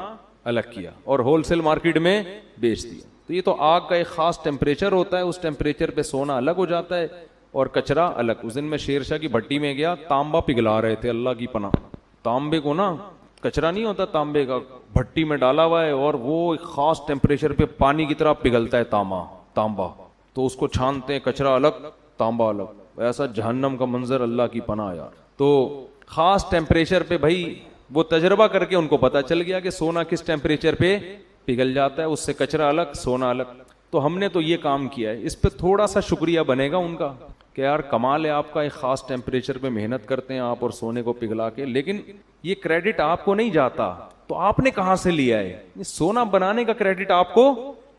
الگ کیا اور ہول سیل مارکیٹ میں بیچ دیا. تو یہ تو آگ کا ایک خاص ٹیمپریچر ہوتا ہے, اس ٹیمپریچر پہ سونا الگ ہو جاتا ہے اور کچرا الگ. اس دن میں شیر شاہ کی بھٹی میں گیا, تانبا پگھلا رہے تھے, اللہ کی پناہ. تانبے کو نا, کچرا نہیں ہوتا تانبے کا, بھٹی میں ڈالا ہوا ہے اور وہ ایک خاص ٹیمپریچر پہ پانی کی طرح پگھلتا ہے تانبا. تو اس کو چھانتے ہیں, کچرا الگ تانبا الگ. ایسا جہنم کا منظر, اللہ کی پناہ یار. تو خاص ٹیمپریچر پہ بھائی وہ تجربہ کر کے ان کو پتا چل گیا کہ سونا کس ٹیمپریچر پہ پگھل جاتا ہے, اس سے کچرا الگ سونا الگ. تو ہم نے تو یہ کام کیا ہے. اس پہ تھوڑا سا شکریہ بنے گا ان کا کہ یار کمال ہے آپ کا, ایک خاص ٹیمپریچر پہ محنت کرتے ہیں آپ اور سونے کو پگھلا کے, لیکن یہ کریڈٹ آپ کو نہیں جاتا. تو آپ نے کہاں سے لیا ہے؟ سونا بنانے کا کریڈٹ آپ کو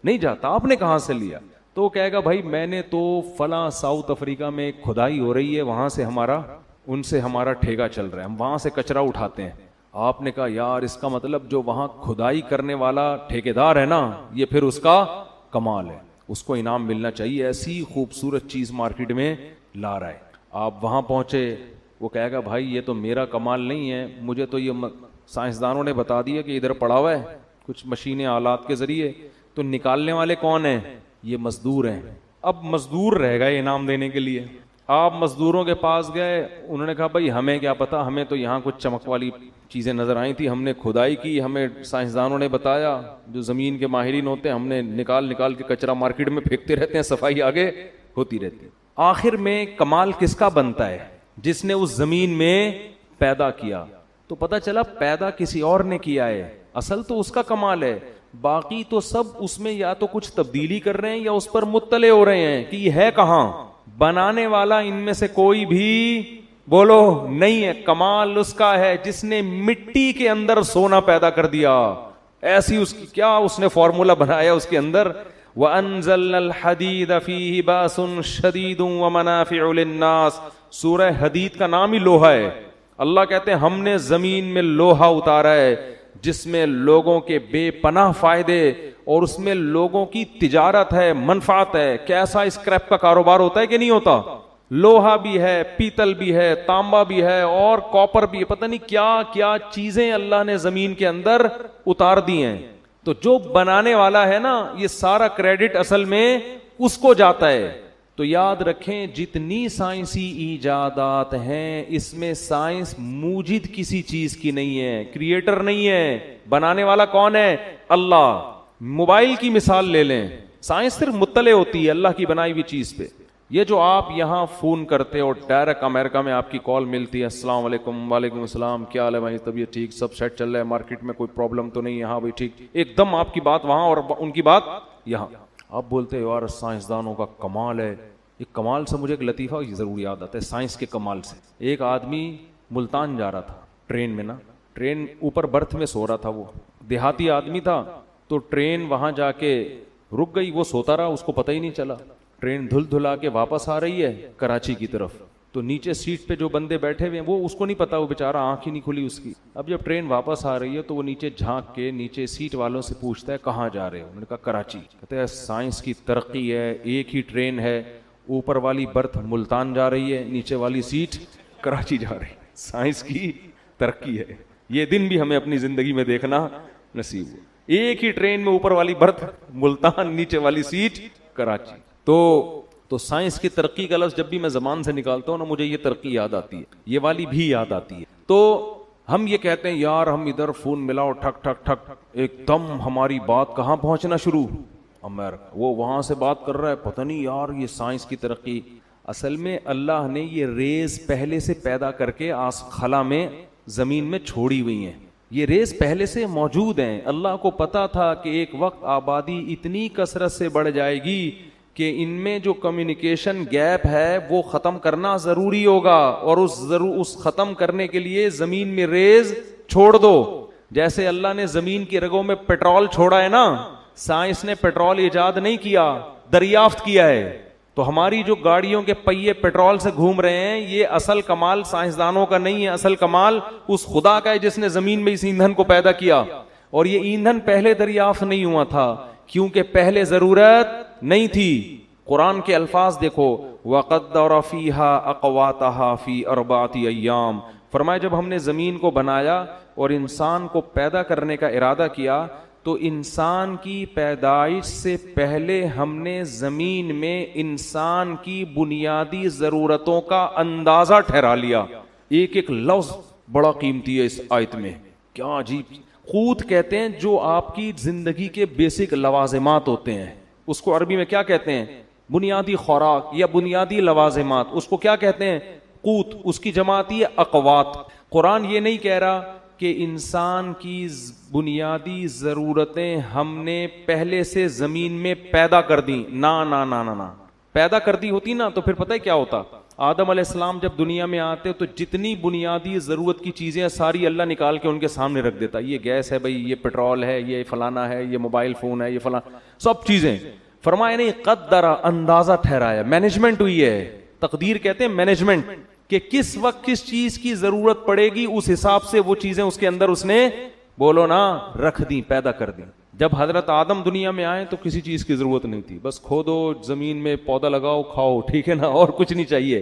نہیں جاتا, آپ نے کہاں سے لیا؟ تو وہ کہے گا بھائی میں نے تو فلاں ساؤتھ افریقہ میں کھدائی ہو رہی ہے, وہاں سے ان سے ہمارا ٹھیکہ چل رہا ہے, ہم وہاں سے کچرا اٹھاتے ہیں. آپ نے کہا یار اس کا مطلب جو وہاں کھدائی کرنے والا ٹھیکیدار ہے نا, یہ پھر اس کا کمال ہے, اس کو انعام ملنا چاہیے, ایسی خوبصورت چیز مارکیٹ میں لا رہا ہے. آپ وہاں پہنچے, وہ کہے گا بھائی یہ تو میرا کمال نہیں ہے, مجھے تو یہ سائنسدانوں نے بتا دیا کہ ادھر پڑا ہوا ہے کچھ مشینیں آلات کے ذریعے. تو نکالنے والے کون ہیں؟ یہ مزدور ہیں. اب مزدور رہ گئے انعام دینے کے لیے. آپ مزدوروں کے پاس گئے, انہوں نے کہا بھائی ہمیں کیا پتا, ہمیں تو یہاں کچھ چمک والی چیزیں نظر آئی تھی, ہم نے کھدائی کی, ہمیں سائنسدانوں نے بتایا, جو زمین کے ماہرین ہوتے ہیں, ہم نے نکال کے کچرا مارکیٹ میں پھینکتے رہتے ہیں, صفائی آگے ہوتی رہتی ہے. آخر میں کمال کس کا بنتا ہے؟ جس نے اس زمین میں پیدا کیا. تو پتا چلا پیدا کسی اور نے کیا ہے, اصل تو اس کا کمال ہے. باقی تو سب اس میں یا تو کچھ تبدیلی کر رہے ہیں یا اس پر مطلع ہو رہے ہیں کہ یہ ہے کہاں. بنانے والا ان میں سے کوئی بھی بولو نہیں ہے. کمال اس کا ہے جس نے مٹی کے اندر سونا پیدا کر دیا. ایسی اس کی کیا اس نے فارمولا بنایا اس کے اندر, وَأَنزَلْنَا الْحَدِيدَ فِيهِ بَأْسٌ شَدِيدٌ وَمَنَافِعُ لِلنَّاسِ. سورہ حدید کا نام ہی لوہا ہے. اللہ کہتے ہیں ہم نے زمین میں لوہا اتارا ہے جس میں لوگوں کے بے پناہ فائدے اور اس میں لوگوں کی تجارت ہے, منفعت ہے. کیسا اسکریپ کا کاروبار ہوتا ہے کہ نہیں ہوتا؟ لوہا بھی ہے, پیتل بھی ہے, تانبا بھی ہے اور کاپر بھی ہے, پتہ نہیں کیا کیا چیزیں اللہ نے زمین کے اندر اتار دی ہیں. تو جو بنانے والا ہے نا, یہ سارا کریڈٹ اصل میں اس کو جاتا ہے. تو یاد رکھیں جتنی سائنسی ایجادات ہیں اس میں سائنس موجد کسی چیز کی نہیں ہے, کریٹر نہیں ہے. بنانے والا کون ہے؟ اللہ. موبائل کی مثال لے لیں, سائنس صرف مطلع ہوتی ہے اللہ کی بنائی ہوئی چیز پہ. یہ جو آپ یہاں فون کرتے ہو ڈائریکٹ امریکہ میں آپ کی کال ملتی ہے, السلام علیکم. وعلیکم السلام, کیا حال ہے بھائی, طبیعت ٹھیک, سب سیٹ چل رہا ہے, مارکیٹ میں کوئی پرابلم تو نہیں ہے؟ ہاں بھائی ٹھیک. ایک دم آپ کی بات وہاں اور ان کی بات یہاں. آپ بولتے ہو یار سائنسدانوں کا کمال ہے. ایک کمال سے مجھے ایک لطیفہ ضرور یاد آتا ہے سائنس کے کمال سے. ایک آدمی ملتان جا رہا تھا ٹرین میں نا, ٹرین اوپر برتھ میں سو رہا تھا, وہ دیہاتی آدمی تھا. تو ٹرین وہاں جا کے رک گئی, وہ سوتا رہا, اس کو پتہ ہی نہیں چلا. ٹرین دھل دھلا کے واپس آ رہی ہے کراچی کی طرف. تو نیچے سیٹ پہ جو بندے بیٹھے ہوئے ہیں وہ اس کو نہیں پتا, وہ بیچارہ آنکھ ہی نہیں کھلی اس کی. اب جب ٹرین واپس آ رہی ہے تو وہ نیچے جھانک کے نیچے سیٹ والوں سے پوچھتا ہے کہاں جا رہے ہو؟ انہوں نے کہا کراچی. کہتے ہیں سائنس کی ترقی ہے, ایک ہی ٹرین ہے, اوپر والی برتھ ملتان جا رہی ہے, نیچے والی سیٹ کراچی جا رہی ہے. سائنس کی ترقی ہے. یہ دن بھی ہمیں اپنی زندگی میں دیکھنا نصیب ہو. ایک ہی ٹرین میں اوپر والی برتھ ملتان, نیچے والی سیٹ کراچی. تو سائنس کی ترقی کا لفظ جب بھی میں زبان سے نکالتا ہوں نا, مجھے یہ ترقی یاد آتی ہے, یہ والی بھی یاد آتی ہے. تو ہم یہ کہتے ہیں یار ہم ادھر فون ملاؤ, ٹھک ٹھک ٹھک, ایک دم ہماری بات کہاں پہنچنا شروع, امریکہ. وہ وہاں سے بات کر رہا ہے, پتہ نہیں یار یہ سائنس کی ترقی. اصل میں اللہ نے یہ ریز پہلے سے پیدا کر کے خلا میں زمین میں چھوڑی ہوئی ہیں. یہ ریز پہلے سے موجود ہیں. اللہ کو پتا تھا کہ ایک وقت آبادی اتنی کثرت سے بڑھ جائے گی کہ ان میں جو کمیونیکیشن گیپ ہے وہ ختم کرنا ضروری ہوگا, اور اس ختم کرنے کے لیے زمین میں ریز چھوڑ دو. جیسے اللہ نے زمین کی رگوں میں پیٹرول چھوڑا ہے نا, سائنس نے پیٹرول ایجاد نہیں کیا, دریافت کیا ہے. تو ہماری جو گاڑیوں کے پہیے پیٹرول سے گھوم رہے ہیں, یہ اصل کمال سائنسدانوں کا نہیں ہے, اصل کمال اس خدا کا ہے جس نے زمین میں اس ایندھن کو پیدا کیا. اور یہ ایندھن پہلے دریافت نہیں ہوا تھا کیونکہ پہلے ضرورت نہیں تھی. قرآن کے الفاظ دیکھو, وَقَدَّرَ فِيهَا أَقْوَاتَهَا فِي أَرْبَعَةِ أَيَّامٍ. فرمایا جب ہم نے زمین کو بنایا اور انسان کو پیدا کرنے کا ارادہ کیا تو انسان کی پیدائش سے پہلے ہم نے زمین میں انسان کی بنیادی ضرورتوں کا اندازہ ٹھہرا لیا. ایک ایک لفظ بڑا قیمتی ہے اس آیت میں, کیا عجیب. قوت کہتے ہیں جو آپ کی زندگی کے بیسک لوازمات ہوتے ہیں, اس کو عربی میں کیا کہتے ہیں؟ بنیادی خوراک یا بنیادی لوازمات, اس کو کیا کہتے ہیں؟ قوت. اس کی جماعت ہے اقوات. قرآن یہ نہیں کہہ رہا کہ انسان کی بنیادی ضرورتیں ہم نے پہلے سے زمین میں پیدا کر دی. نا نا نا نا نا, پیدا کر دی ہوتی نا تو پھر پتہ ہے کیا ہوتا؟ آدم علیہ السلام جب دنیا میں آتے تو جتنی بنیادی ضرورت کی چیزیں ساری اللہ نکال کے ان کے سامنے رکھ دیتا. یہ گیس ہے بھائی, یہ پیٹرول ہے, یہ فلانا ہے, یہ موبائل فون ہے, یہ فلانا, سب چیزیں. فرمایا نہیں, قدرا, اندازہ ٹھہرایا, مینجمنٹ ہوئی ہے. تقدیر کہتے ہیں مینجمنٹ, کہ کس وقت کس چیز کی ضرورت پڑے گی اس حساب سے وہ چیزیں اس کے اندر اس نے, بولو نا, رکھ دی, پیدا کر دی. جب حضرت آدم دنیا میں آئے تو کسی چیز کی ضرورت نہیں تھی, بس کھودو, زمین میں پودا لگاؤ, کھاؤ, ٹھیک ہے نا, اور کچھ نہیں چاہیے.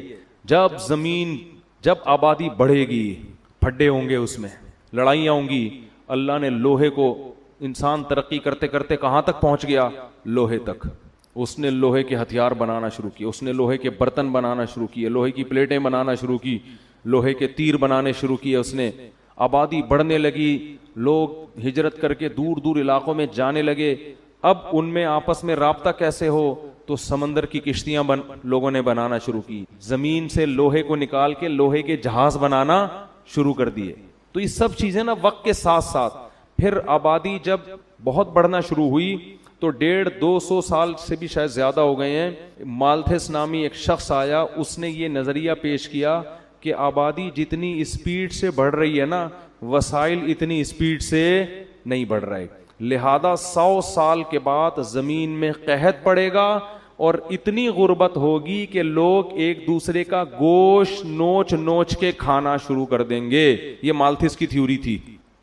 جب آبادی بڑھے گی, پھڈے ہوں گے, اس میں لڑائیاں ہوں گی, اللہ نے لوہے کو, انسان ترقی کرتے کرتے کہاں تک پہنچ گیا؟ لوہے تک. اس نے لوہے کے ہتھیار بنانا شروع کیے, اس نے لوہے کے برتن بنانا شروع کیے, لوہے کی پلیٹیں بنانا شروع کی, لوہے کے تیر بنانے شروع کیے. اس نے, آبادی بڑھنے لگی, لوگ ہجرت کر کے دور دور علاقوں میں جانے لگے. اب ان میں آپس میں رابطہ کیسے ہو؟ تو سمندر کی کشتیاں لوگوں نے بنانا شروع کی, زمین سے لوہے کو نکال کے لوہے کے جہاز بنانا شروع کر دیے. تو یہ سب چیزیں نا وقت کے ساتھ ساتھ, پھر آبادی جب بہت بڑھنا شروع ہوئی تو 150-200 سال سے بھی شاید زیادہ ہو گئے ہیں, مالتھس نامی ایک شخص آیا, اس نے یہ نظریہ پیش کیا کہ آبادی جتنی اسپیڈ سے بڑھ رہی ہے نا, وسائل اتنی اسپیڈ سے نہیں بڑھ رہے, لہذا 100 سال کے بعد زمین میں قحط پڑے گا اور اتنی غربت ہوگی کہ لوگ ایک دوسرے کا گوشت نوچ نوچ کے کھانا شروع کر دیں گے. یہ مالتھس کی تھیوری تھی.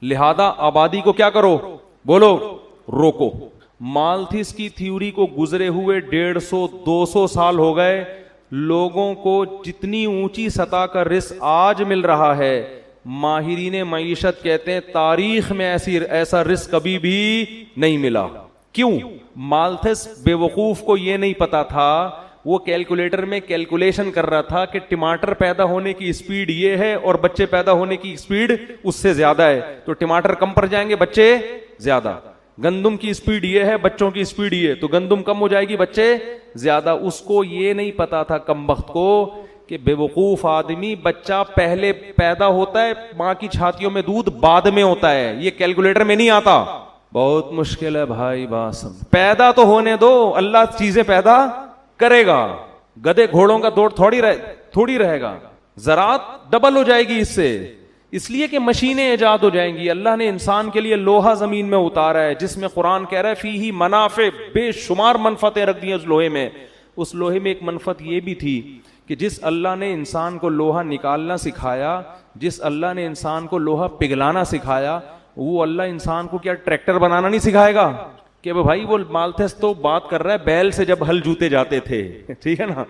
لہذا آبادی کو کیا کرو؟ بولو روکو. مالتھس کی تھیوری کو گزرے ہوئے 150-200 سال ہو گئے. لوگوں کو جتنی اونچی سطح کا رزق آج مل رہا ہے، ماہرین معیشت کہتے ہیں تاریخ میں ایسا رزق کبھی بھی نہیں ملا. کیوں؟ مالتھس بے وقوف کو یہ نہیں پتا تھا، وہ کیلکولیٹر میں کیلکولیشن کر رہا تھا کہ ٹماٹر پیدا ہونے کی سپیڈ یہ ہے اور بچے پیدا ہونے کی سپیڈ اس سے زیادہ ہے، تو ٹماٹر کم پڑ جائیں گے، بچے زیادہ. گندم کی سپیڈ یہ ہے، بچوں کی سپیڈ یہ ہے، تو گندم کم ہو جائے گی، بچے زیادہ. اس کو یہ نہیں پتا تھا کمبخت کو کہ بے وقوف آدمی، بچہ پہلے پیدا ہوتا ہے ماں کی چھاتیوں میں دودھ بعد میں ہوتا ہے، یہ کیلکولیٹر میں نہیں آتا. بہت مشکل ہے بھائی بات سمجھ. پیدا تو ہونے دو، اللہ چیزیں پیدا کرے گا. گدے گھوڑوں کا دوڑ تھوڑی رہے گا، زراعت ڈبل ہو جائے گی اس سے، اس لیے کہ مشینیں ایجاد ہو جائیں گی. اللہ نے انسان کے لیے لوہا زمین میں اتارا ہے، جس میں قرآن کہہ رہا ہے فیہ منافع، بے شمار منفعتیں رکھ دی ہیں اس لوہے میں. اس لوہے میں ایک منفعت یہ بھی تھی کہ جس اللہ نے انسان کو لوہا نکالنا سکھایا، جس اللہ نے انسان کو لوہا پگھلانا سکھایا، وہ اللہ انسان کو کیا ٹریکٹر بنانا نہیں سکھائے گا؟ کہ بھائی وہ مالتھس تو بات کر رہا ہے بیل سے جب ہل جوتے جاتے تھے، ٹھیک ہے نا،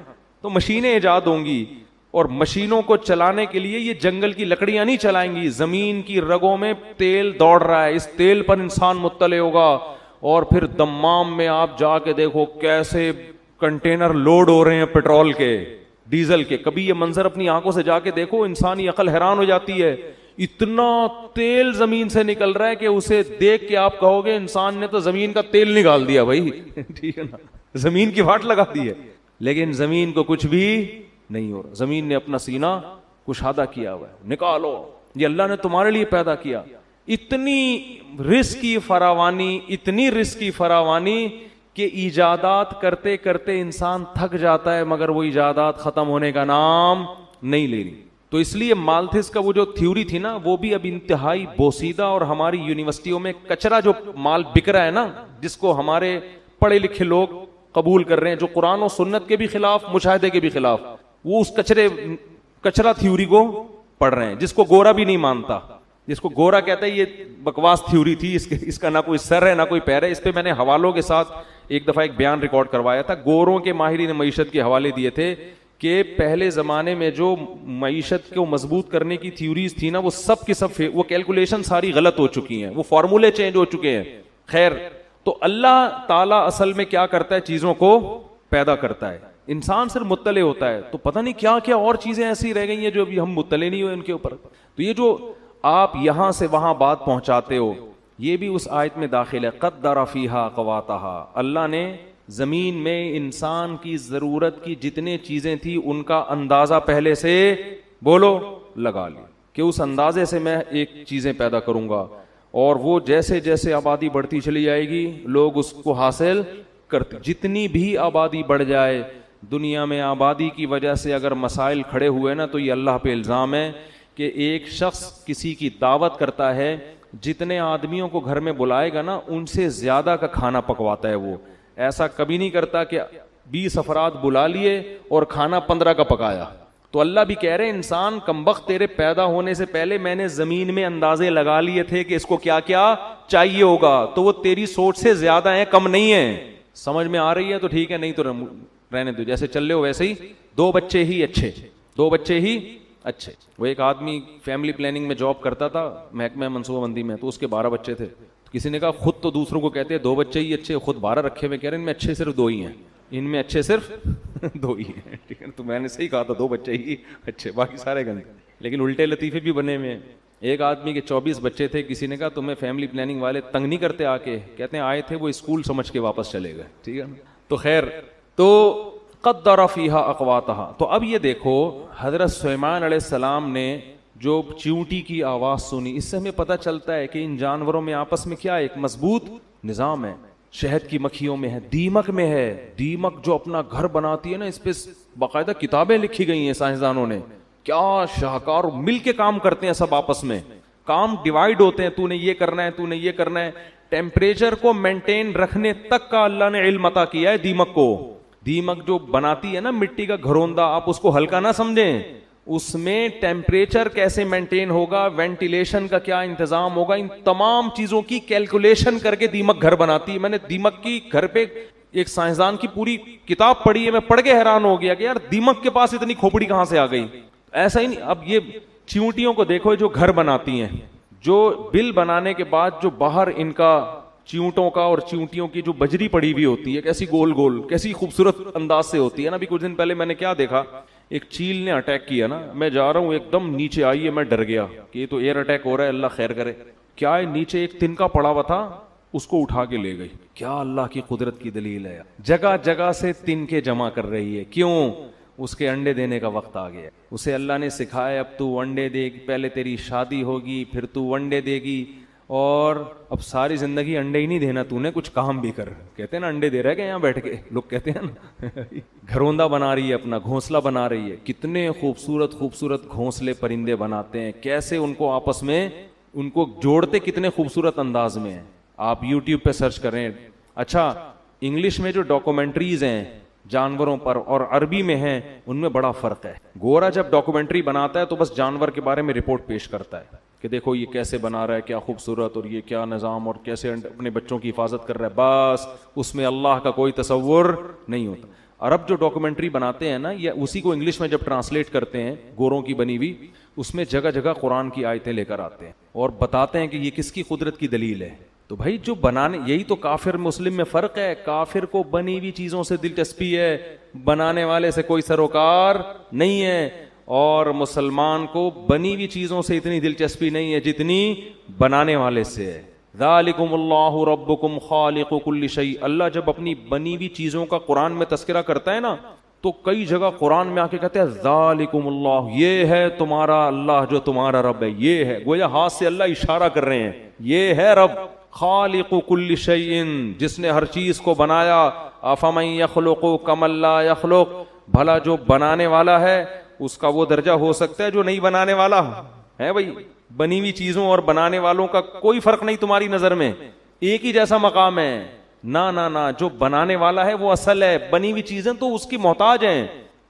تو مشینیں ایجاد ہوں گی، اور مشینوں کو چلانے کے لیے یہ جنگل کی لکڑیاں نہیں چلائیں گی، زمین کی رگوں میں تیل دوڑ رہا ہے، اس تیل پر انسان مطلع ہوگا. اور پھر دمام میں آپ جا کے دیکھو کیسے کنٹینر لوڈ ہو رہے ہیں پیٹرول کے، ڈیزل کے. کبھی یہ منظر اپنی آنکھوں سے جا کے دیکھو، انسانی عقل حیران ہو جاتی ہے. اتنا تیل زمین سے نکل رہا ہے کہ اسے دیکھ کے آپ کہو گے انسان نے تو زمین کا تیل نکال دیا بھائی، ٹھیک ہے نا، زمین کی واٹ لگا دی ہے. لیکن زمین کو کچھ بھی نہیں ہو رہا، زمین نے اپنا سینہ کشادہ کیا ہوا ہے. نکالو، یہ اللہ نے تمہارے لیے پیدا کیا. اتنی رزق کی فراوانی، اتنی رزق کی فراوانی کہ ایجادات کرتے کرتے انسان تھک جاتا ہے، مگر وہ ایجادات ختم ہونے کا نام نہیں لے رہی. تو اس لیے مالتھس کا وہ جو تھیوری تھی نا، وہ بھی اب انتہائی بوسیدہ، اور ہماری یونیورسٹیوں میں کچرا جو مال بک رہا ہے نا، جس کو ہمارے پڑھے لکھے لوگ قبول کر رہے ہیں، جو قرآن و سنت کے بھی خلاف، مشاہدے کے بھی خلاف، وہ اس کچرا تھیوری کو پڑھ رہے ہیں، جس کو گورا بھی نہیں مانتا، جس کو گورا کہتا ہے یہ بکواس تھیوری تھی، اس کا نہ کوئی سر ہے نہ کوئی پیر ہے. اس پہ میں نے حوالوں کے ساتھ ایک دفعہ ایک بیان ریکارڈ کروایا تھا. گوروں کے ماہرین معیشت کے حوالے دیے تھے کہ پہلے زمانے میں جو معیشت کو مضبوط کرنے کی تھیوریز تھی نا، وہ سب کی سب وہ کیلکولیشن ساری غلط ہو چکی ہیں، وہ فارمولے چینج ہو چکے ہیں. خیر، تو اللہ تعالیٰ اصل میں کیا کرتا ہے؟ چیزوں کو پیدا کرتا ہے، انسان صرف مطلع ہوتا ہے. تو پتہ نہیں کیا کیا اور چیزیں ایسی رہ گئی ہیں جو ابھی ہم مطلع نہیں ہوئے ان کے اوپر. تو یہ جو آپ یہاں سے وہاں بات پہنچاتے ہو، یہ بھی اس آیت میں داخل ہے. قدر فیہا اقواتہا، اللہ نے زمین میں انسان کی ضرورت کی جتنے چیزیں تھی ان کا اندازہ پہلے سے بولو لگا لی، کہ اس اندازے سے میں ایک چیزیں پیدا کروں گا، اور وہ جیسے جیسے آبادی بڑھتی چلی جائے گی لوگ اس کو حاصل کرتے. جتنی بھی آبادی بڑھ جائے دنیا میں، آبادی کی وجہ سے اگر مسائل کھڑے ہوئے نا، تو یہ اللہ پہ الزام ہے کہ ایک شخص کسی کی دعوت کرتا ہے، جتنے آدمیوں کو گھر میں بلائے گا نا، ان سے زیادہ کا کھانا پکواتا ہے. وہ ایسا کبھی نہیں کرتا کہ 20 افراد بلا لیے اور کھانا 15 کا پکایا. تو اللہ بھی کہہ رہے انسان کمبخت، تیرے پیدا ہونے سے پہلے میں نے زمین میں اندازے لگا لیے تھے کہ اس کو کیا کیا چاہیے ہوگا، تو وہ تیری سوچ سے زیادہ ہیں، کم نہیں ہیں. سمجھ میں آ رہی ہے تو ٹھیک ہے، نہیں تو رہنے دو، جیسے چل رہے ہو ویسے ہی. 2 بچے ہی اچھے، 2 بچے ہی اچھے. وہ ایک آدمی فیملی پلاننگ میں جاب کرتا تھا، محکمہ منصوبہ بندی میں، تو اس کے 12 بچے تھے. کسی نے کہا خود تو دوسروں کو کہتے ہیں 2 بچے ہی اچھے، خود 12 رکھے ہوئے، کہہ رہے ہیں ان میں اچھے صرف 2 ہی ہیں، ان میں اچھے صرف 2 ہی ہیں. ٹھیک ہے، تو میں نے صحیح کہا تھا 2 بچے ہی اچھے، باقی سارے گندے. لیکن الٹے لطیفے بھی بنے ہوئے ہیں. ایک آدمی کے 24 بچے تھے، کسی نے کہا تمہیں فیملی پلاننگ والے تنگ نہیں کرتے آ کے؟ کہتے ہیں آئے تھے، وہ اسکول سمجھ کے واپس چلے گئے. ٹھیک ہے، تو خیر، تو قدر فیہا اقواتہا. تو اب یہ دیکھو حضرت سلیمان علیہ السلام نے جو چیونٹی کی آواز سنی، اس سے ہمیں پتہ چلتا ہے کہ ان جانوروں میں آپس میں کیا ایک مضبوط نظام ہے. شہد کی مکھیوں میں ہے، دیمک میں ہے. دیمک جو اپنا گھر بناتی ہے نا، اس پہ باقاعدہ کتابیں لکھی گئی ہیں سائنسدانوں نے، کیا شاہکار، مل کے کام کرتے ہیں سب آپس میں، کام ڈیوائیڈ ہوتے ہیں، تو نے یہ کرنا ہے، تو نے یہ کرنا ہے. ٹیمپریچر کو مینٹین رکھنے تک کا اللہ نے علم عطا کیا ہے دیمک کو. دیمک جو بناتی ہے نا مٹی کا گھروندہ، آپ اس کو ہلکا نہ سمجھیں، اس میں ٹیمپریچر کیسے مینٹین ہوگا, وینٹیلیشن کا کیا انتظام ہوگا, ان تمام چیزوں کی کیلکولیشن کر کے دیمک گھر بناتی ہے. میں نے دیمک کی گھر پہ ایک سائنسدان کی پوری کتاب پڑھی ہے, میں پڑھ کے حیران ہو گیا کہ یار دیمک کے پاس اتنی کھوپڑی کہاں سے آ گئی. ایسا ہی نہیں. اب یہ چیونٹیوں کو دیکھو جو گھر بناتی ہیں, جو بل بنانے کے بعد جو باہر ان کا چیونٹوں کا اور چیونٹیوں کی جو بجری پڑی ہوئی ہوتی ہے, کیسی گول گول, کیسی خوبصورت انداز سے ہوتی ہے نا. ابھی کچھ دن پہلے میں نے کیا دیکھا, ایک چیل نے اٹیک کیا نا, میں جا رہا ہوں ایک دم نیچے آئی ہے, میں ڈر گیا کہ یہ تو ایئر اٹیک ہو رہا ہے, اللہ خیر کرے. کیا ہے, نیچے ایک تنکا پڑا ہوا تھا, اس کو اٹھا کے لے گئی. کیا اللہ کی قدرت کی دلیل ہے. جگہ جگہ سے تنکے جمع کر رہی ہے. کیوں؟ اس کے انڈے دینے کا وقت آ گیا. اسے اللہ نے سکھایا اب تو انڈے دے گی, پہلے تیری شادی ہوگی پھر تو انڈے دے گی, اور اب ساری زندگی انڈے ہی نہیں دینا, تو نے کچھ کام بھی کر. کہتے ہیں نا انڈے دے رہے کہ یہاں بیٹھ کے, لوگ کہتے ہیں نا. گھروندا بنا رہی ہے, اپنا گھونسلہ بنا رہی ہے. کتنے خوبصورت خوبصورت گھونسلے پرندے بناتے ہیں, کیسے ان کو آپس میں ان کو جوڑتے کتنے خوبصورت انداز میں ہیں. آپ یوٹیوب پہ سرچ کریں. اچھا, انگلش میں جو ڈاکومنٹریز ہیں جانوروں پر اور عربی میں ہیں, ان میں بڑا فرق ہے. گورا جب ڈاکومنٹری بناتا ہے تو بس جانور کے بارے میں رپورٹ پیش کرتا ہے کہ دیکھو یہ کیسے بنا رہا ہے, کیا خوبصورت, اور یہ کیا نظام, اور کیسے اپنے بچوں کی حفاظت کر رہا ہے. بس اس میں اللہ کا کوئی تصور نہیں ہوتا. عرب جو ڈاکومنٹری بناتے ہیں نا, یا اسی کو انگلش میں جب ٹرانسلیٹ کرتے ہیں گوروں کی بنی ہوئی, اس میں جگہ جگہ قرآن کی آیتیں لے کر آتے ہیں اور بتاتے ہیں کہ یہ کس کی قدرت کی دلیل ہے. تو بھائی جو بنانے, یہی تو کافر مسلم میں فرق ہے. کافر کو بنی ہوئی چیزوں سے دلچسپی ہے, بنانے والے سے کوئی سروکار نہیں ہے, اور مسلمان کو بنی ہوئی چیزوں سے اتنی دلچسپی نہیں ہے جتنی بنانے والے سے ہے. ذالکم اللہ ربکم خالق کل شیء. اللہ جب اپنی بنی ہوئی چیزوں کا قرآن میں تذکرہ کرتا ہے نا, تو کئی جگہ قرآن میں آ کے کہتے ہیں ذالکم اللہ, یہ ہے تمہارا اللہ جو تمہارا رب ہے. یہ ہے, گویا ہاتھ سے اللہ اشارہ کر رہے ہیں, یہ ہے رب. خالق کل شیء, جس نے ہر چیز کو بنایا. افمن یخلق کمن لا یخلق, بھلا جو بنانے والا ہے اس کا وہ درجہ ہو سکتا ہے جو نہیں بنانے والا ہے. بھائی بنی ہوئی چیزوں اور بنانے والوں کا کوئی فرق نہیں تمہاری نظر میں, ایک ہی جیسا مقام ہے. نہ نہ نہ, جو بنانے والا ہے وہ اصل ہے, بنی ہوئی چیزیں تو اس کی محتاج ہیں.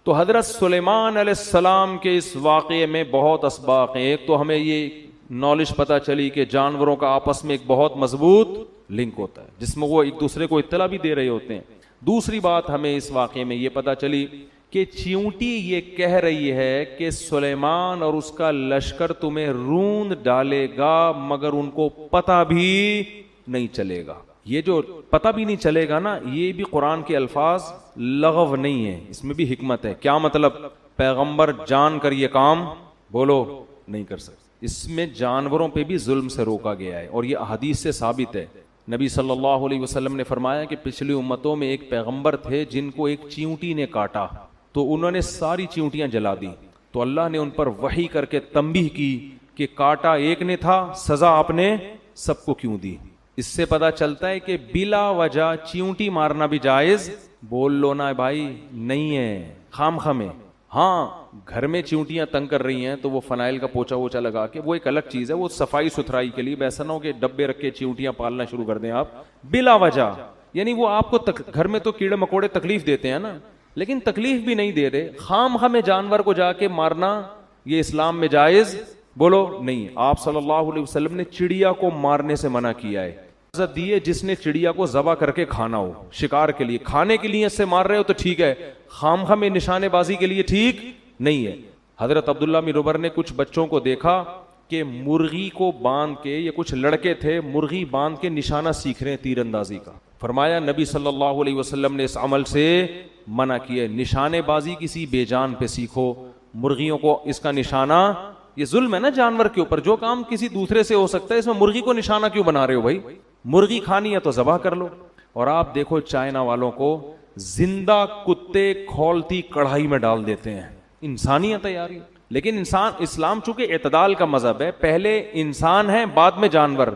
تو حضرت سلیمان علیہ السلام کے اس واقعے میں بہت اسباق ہیں. ایک تو ہمیں یہ نالج پتہ چلی کہ جانوروں کا آپس میں ایک بہت مضبوط لنک ہوتا ہے جس میں وہ ایک دوسرے کو اطلاع بھی دے رہے ہوتے ہیں. دوسری بات ہمیں اس واقعے میں یہ پتہ چلی کہ چیونٹی یہ کہہ رہی ہے کہ سلیمان اور اس کا لشکر تمہیں روند ڈالے گا, مگر ان کو پتہ بھی نہیں چلے گا. یہ جو پتہ بھی نہیں چلے گا نا, یہ بھی قرآن کے الفاظ لغو نہیں ہے, اس میں بھی حکمت ہے. کیا مطلب؟ پیغمبر جان کر یہ کام بولو نہیں کر سکتے. اس میں جانوروں پہ بھی ظلم سے روکا گیا ہے, اور یہ احادیث سے ثابت ہے. نبی صلی اللہ علیہ وسلم نے فرمایا کہ پچھلی امتوں میں ایک پیغمبر تھے جن کو ایک چیونٹی نے کاٹا, تو انہوں نے ساری چیونٹیاں جلا دی. تو اللہ نے ان پر وحی کر کے تنبیہ کی کہ کاٹا ایک نے تھا, سزا آپ نے سب کو کیوں دی. اس سے پتہ چلتا ہے کہ بلا وجہ چیونٹی مارنا بھی جائز بول لو نا بھائی نہیں ہے, خام خامے. ہاں گھر میں چیونٹیاں تنگ کر رہی ہیں تو وہ فنائل کا پوچھا ووچا لگا کے, وہ ایک الگ چیز ہے, وہ صفائی ستھرائی کے لیے. ایسا نہ ہو کہ ڈبے رکھ کے چیونٹیاں پالنا شروع کر دیں آپ بلا وجہ. یعنی وہ آپ کو گھر میں تو کیڑے مکوڑے تکلیف دیتے ہیں نا, لیکن تکلیف بھی نہیں دے رہے. خام خامے جانور کو جا کے مارنا یہ اسلام میں جائز بولو نہیں. آپ صلی اللہ علیہ وسلم نے چڑیا کو مارنے سے منع کیا ہے. اجازت دی ہے جس نے چڑیا کو ذبح کر کے کھانا ہو, شکار کے لیے, کھانے کے لیے اس سے مار رہے ہو تو ٹھیک ہے, خام خامے نشانے بازی کے لیے ٹھیک نہیں ہے. حضرت عبداللہ بن عمر نے کچھ بچوں کو دیکھا کہ مرغی کو باندھ کے, یہ کچھ لڑکے تھے, مرغی باندھ کے نشانہ سیکھ رہے ہیں تیر اندازی کا. فرمایا نبی صلی اللہ علیہ وسلم نے اس عمل سے منع کیا. نشانے بازی کسی بے جان پہ سیکھو, مرغیوں کو اس کا نشانہ, یہ ظلم ہے نا جانور کے اوپر. جو کام کسی دوسرے سے ہو سکتا ہے اس میں مرغی کو نشانہ کیوں بنا رہے ہو بھائی؟ مرغی کھانی ہے تو ذبح کر لو. اور آپ دیکھو چائنا والوں کو زندہ کتے کھولتی کڑھائی میں ڈال دیتے ہیں. انسانیت ہے یار. لیکن اسلام چونکہ اعتدال کا مذہب ہے, پہلے انسان ہے بعد میں جانور,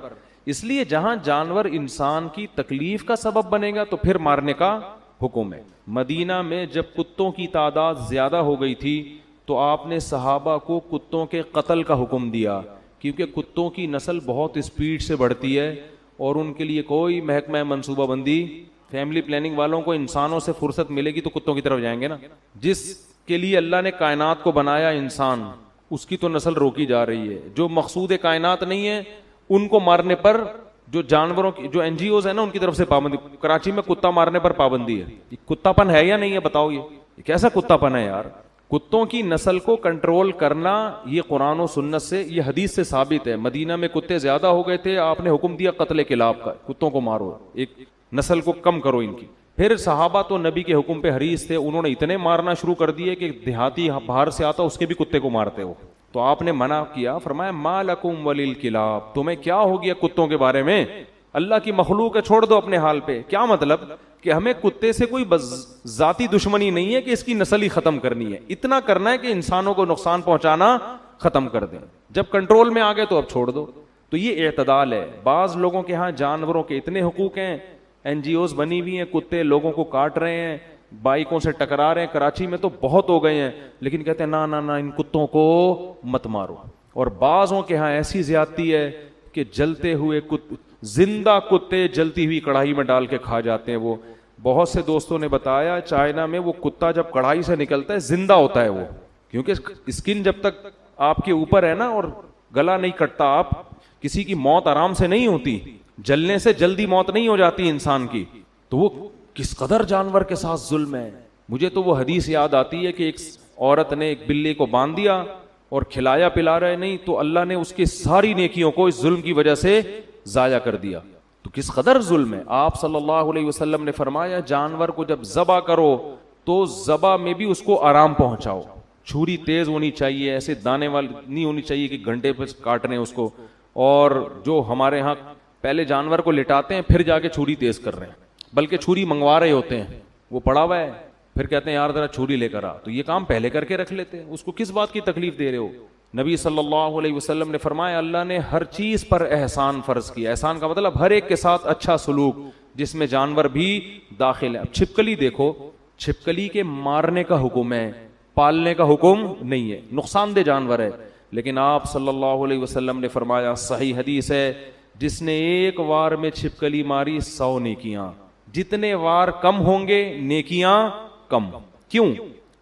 اس لیے جہاں جانور انسان کی تکلیف کا سبب بنے گا تو پھر مارنے کا حکم ہے. مدینہ میں جب کتوں کی تعداد زیادہ ہو گئی تھی تو آپ نے صحابہ کو کتوں کے قتل کا حکم دیا, کیونکہ کتوں کی نسل بہت اسپیڈ سے بڑھتی ہے اور ان کے لیے کوئی محکمہ منصوبہ بندی, فیملی پلاننگ والوں کو انسانوں سے فرصت ملے گی تو کتوں کی طرف جائیں گے نا. جس کے لیے اللہ نے کائنات کو بنایا انسان، اس کی تو نسل روکی جا رہی ہے. جو مقصود کائنات نہیں ہے ان کو مارنے پر جو جانوروں کی جو NGOs ہیں نا ان کی طرف سے پابندی. کراچی میں کتا مارنے پر پابندی ہے. یہ کتا پن ہے یا نہیں ہے بتاؤ؟ یہ کیسا کتا پن ہے یار؟ کتوں کی نسل کو کنٹرول کرنا یہ قرآن و سنت سے، یہ حدیث سے ثابت ہے. مدینہ میں کتے زیادہ ہو گئے تھے، آپ نے حکم دیا قتل کلاب کا، کتوں کو مارو، ایک نسل کو کم کرو ان کی. پھر صحابہ تو نبی کے حکم پہ حریص تھے، انہوں نے اتنے مارنا شروع کر دیے کہ دیہاتی باہر سے آتا اس کے بھی کتے کو مارتے ہو. تو آپ نے منع کیا، فرمایا ما لکم وللکلاب، تمہیں کیا ہو گیا کتوں کے بارے میں؟ اللہ کی مخلوق ہے، چھوڑ دو اپنے حال پہ. کیا مطلب کہ ہمیں کتے سے کوئی ذاتی دشمنی نہیں ہے کہ اس کی نسل ہی ختم کرنی ہے، اتنا کرنا ہے کہ انسانوں کو نقصان پہنچانا ختم کر دیں. جب کنٹرول میں آ گئے تو اب چھوڑ دو. تو یہ اعتدال ہے. بعض لوگوں کے ہاں جانوروں کے اتنے حقوق ہیں، NGOs بنی ہوئی ہیں، کتے لوگوں کو کاٹ رہے ہیں، بائکوں سے ٹکرا رہے ہیں. کراچی میں تو بہت ہو گئے ہیں، لیکن کہتے ہیں نا ان کتوں کو مت مارو. اور بعضوں کے ہاں ایسی زیادتی ہے کہ جلتے ہوئے زندہ کتے جلتی ہوئی کڑھائی میں ڈال کے کھا جاتے ہیں. وہ بہت سے دوستوں نے بتایا چائنا میں وہ کتا جب کڑھائی سے نکلتا ہے زندہ ہوتا ہے وہ، کیونکہ اسکن جب تک آپ کے اوپر ہے نا اور گلا نہیں کٹتا، آپ کسی کی موت آرام سے نہیں ہوتی، جلنے سے جلدی موت نہیں ہو جاتی انسان کی. تو وہ کس قدر جانور کے ساتھ ظلم ہے. مجھے تو وہ حدیث یاد آتی ہے کہ ایک عورت نے ایک بلی کو باندھ دیا اور کھلایا پلا رہے نہیں تو اللہ نے اس کی ساری نیکیوں کو اس ظلم کی وجہ سے ضائع کر دیا. تو کس قدر ظلم ہے. آپ صلی اللہ علیہ وسلم نے فرمایا جانور کو جب ذبح کرو تو ذبح میں بھی اس کو آرام پہنچاؤ. چھری تیز ہونی چاہیے، ایسے دانے والی نہیں ہونی چاہیے کہ گھنٹے پہ کاٹ رہے ہیں اس کو. اور جو ہمارے ہاں پہلے جانور کو لٹاتے ہیں پھر جا کے چھری تیز کر رہے ہیں، بلکہ چھری منگوا رہے ہوتے ہیں، وہ پڑا ہوا ہے پھر کہتے ہیں یار ذرا چھری لے کر آ. تو یہ کام پہلے کر کے رکھ لیتے ہیں، اس کو کس بات کی تکلیف دے رہے ہو؟ نبی صلی اللہ علیہ وسلم نے فرمایا اللہ نے ہر چیز پر احسان فرض کیا. احسان کا مطلب ہر ایک کے ساتھ اچھا سلوک، جس میں جانور بھی داخل ہے. اب چھپکلی دیکھو، چھپکلی کے مارنے کا حکم ہے، پالنے کا حکم نہیں ہے، نقصان دہ جانور ہے. لیکن آپ صلی اللہ علیہ وسلم نے فرمایا، صحیح حدیث ہے، جس نے ایک وار میں چھپکلی ماری 100 نیکیاں. جتنے وار کم ہوں گے نیکیاں کم. کیوں؟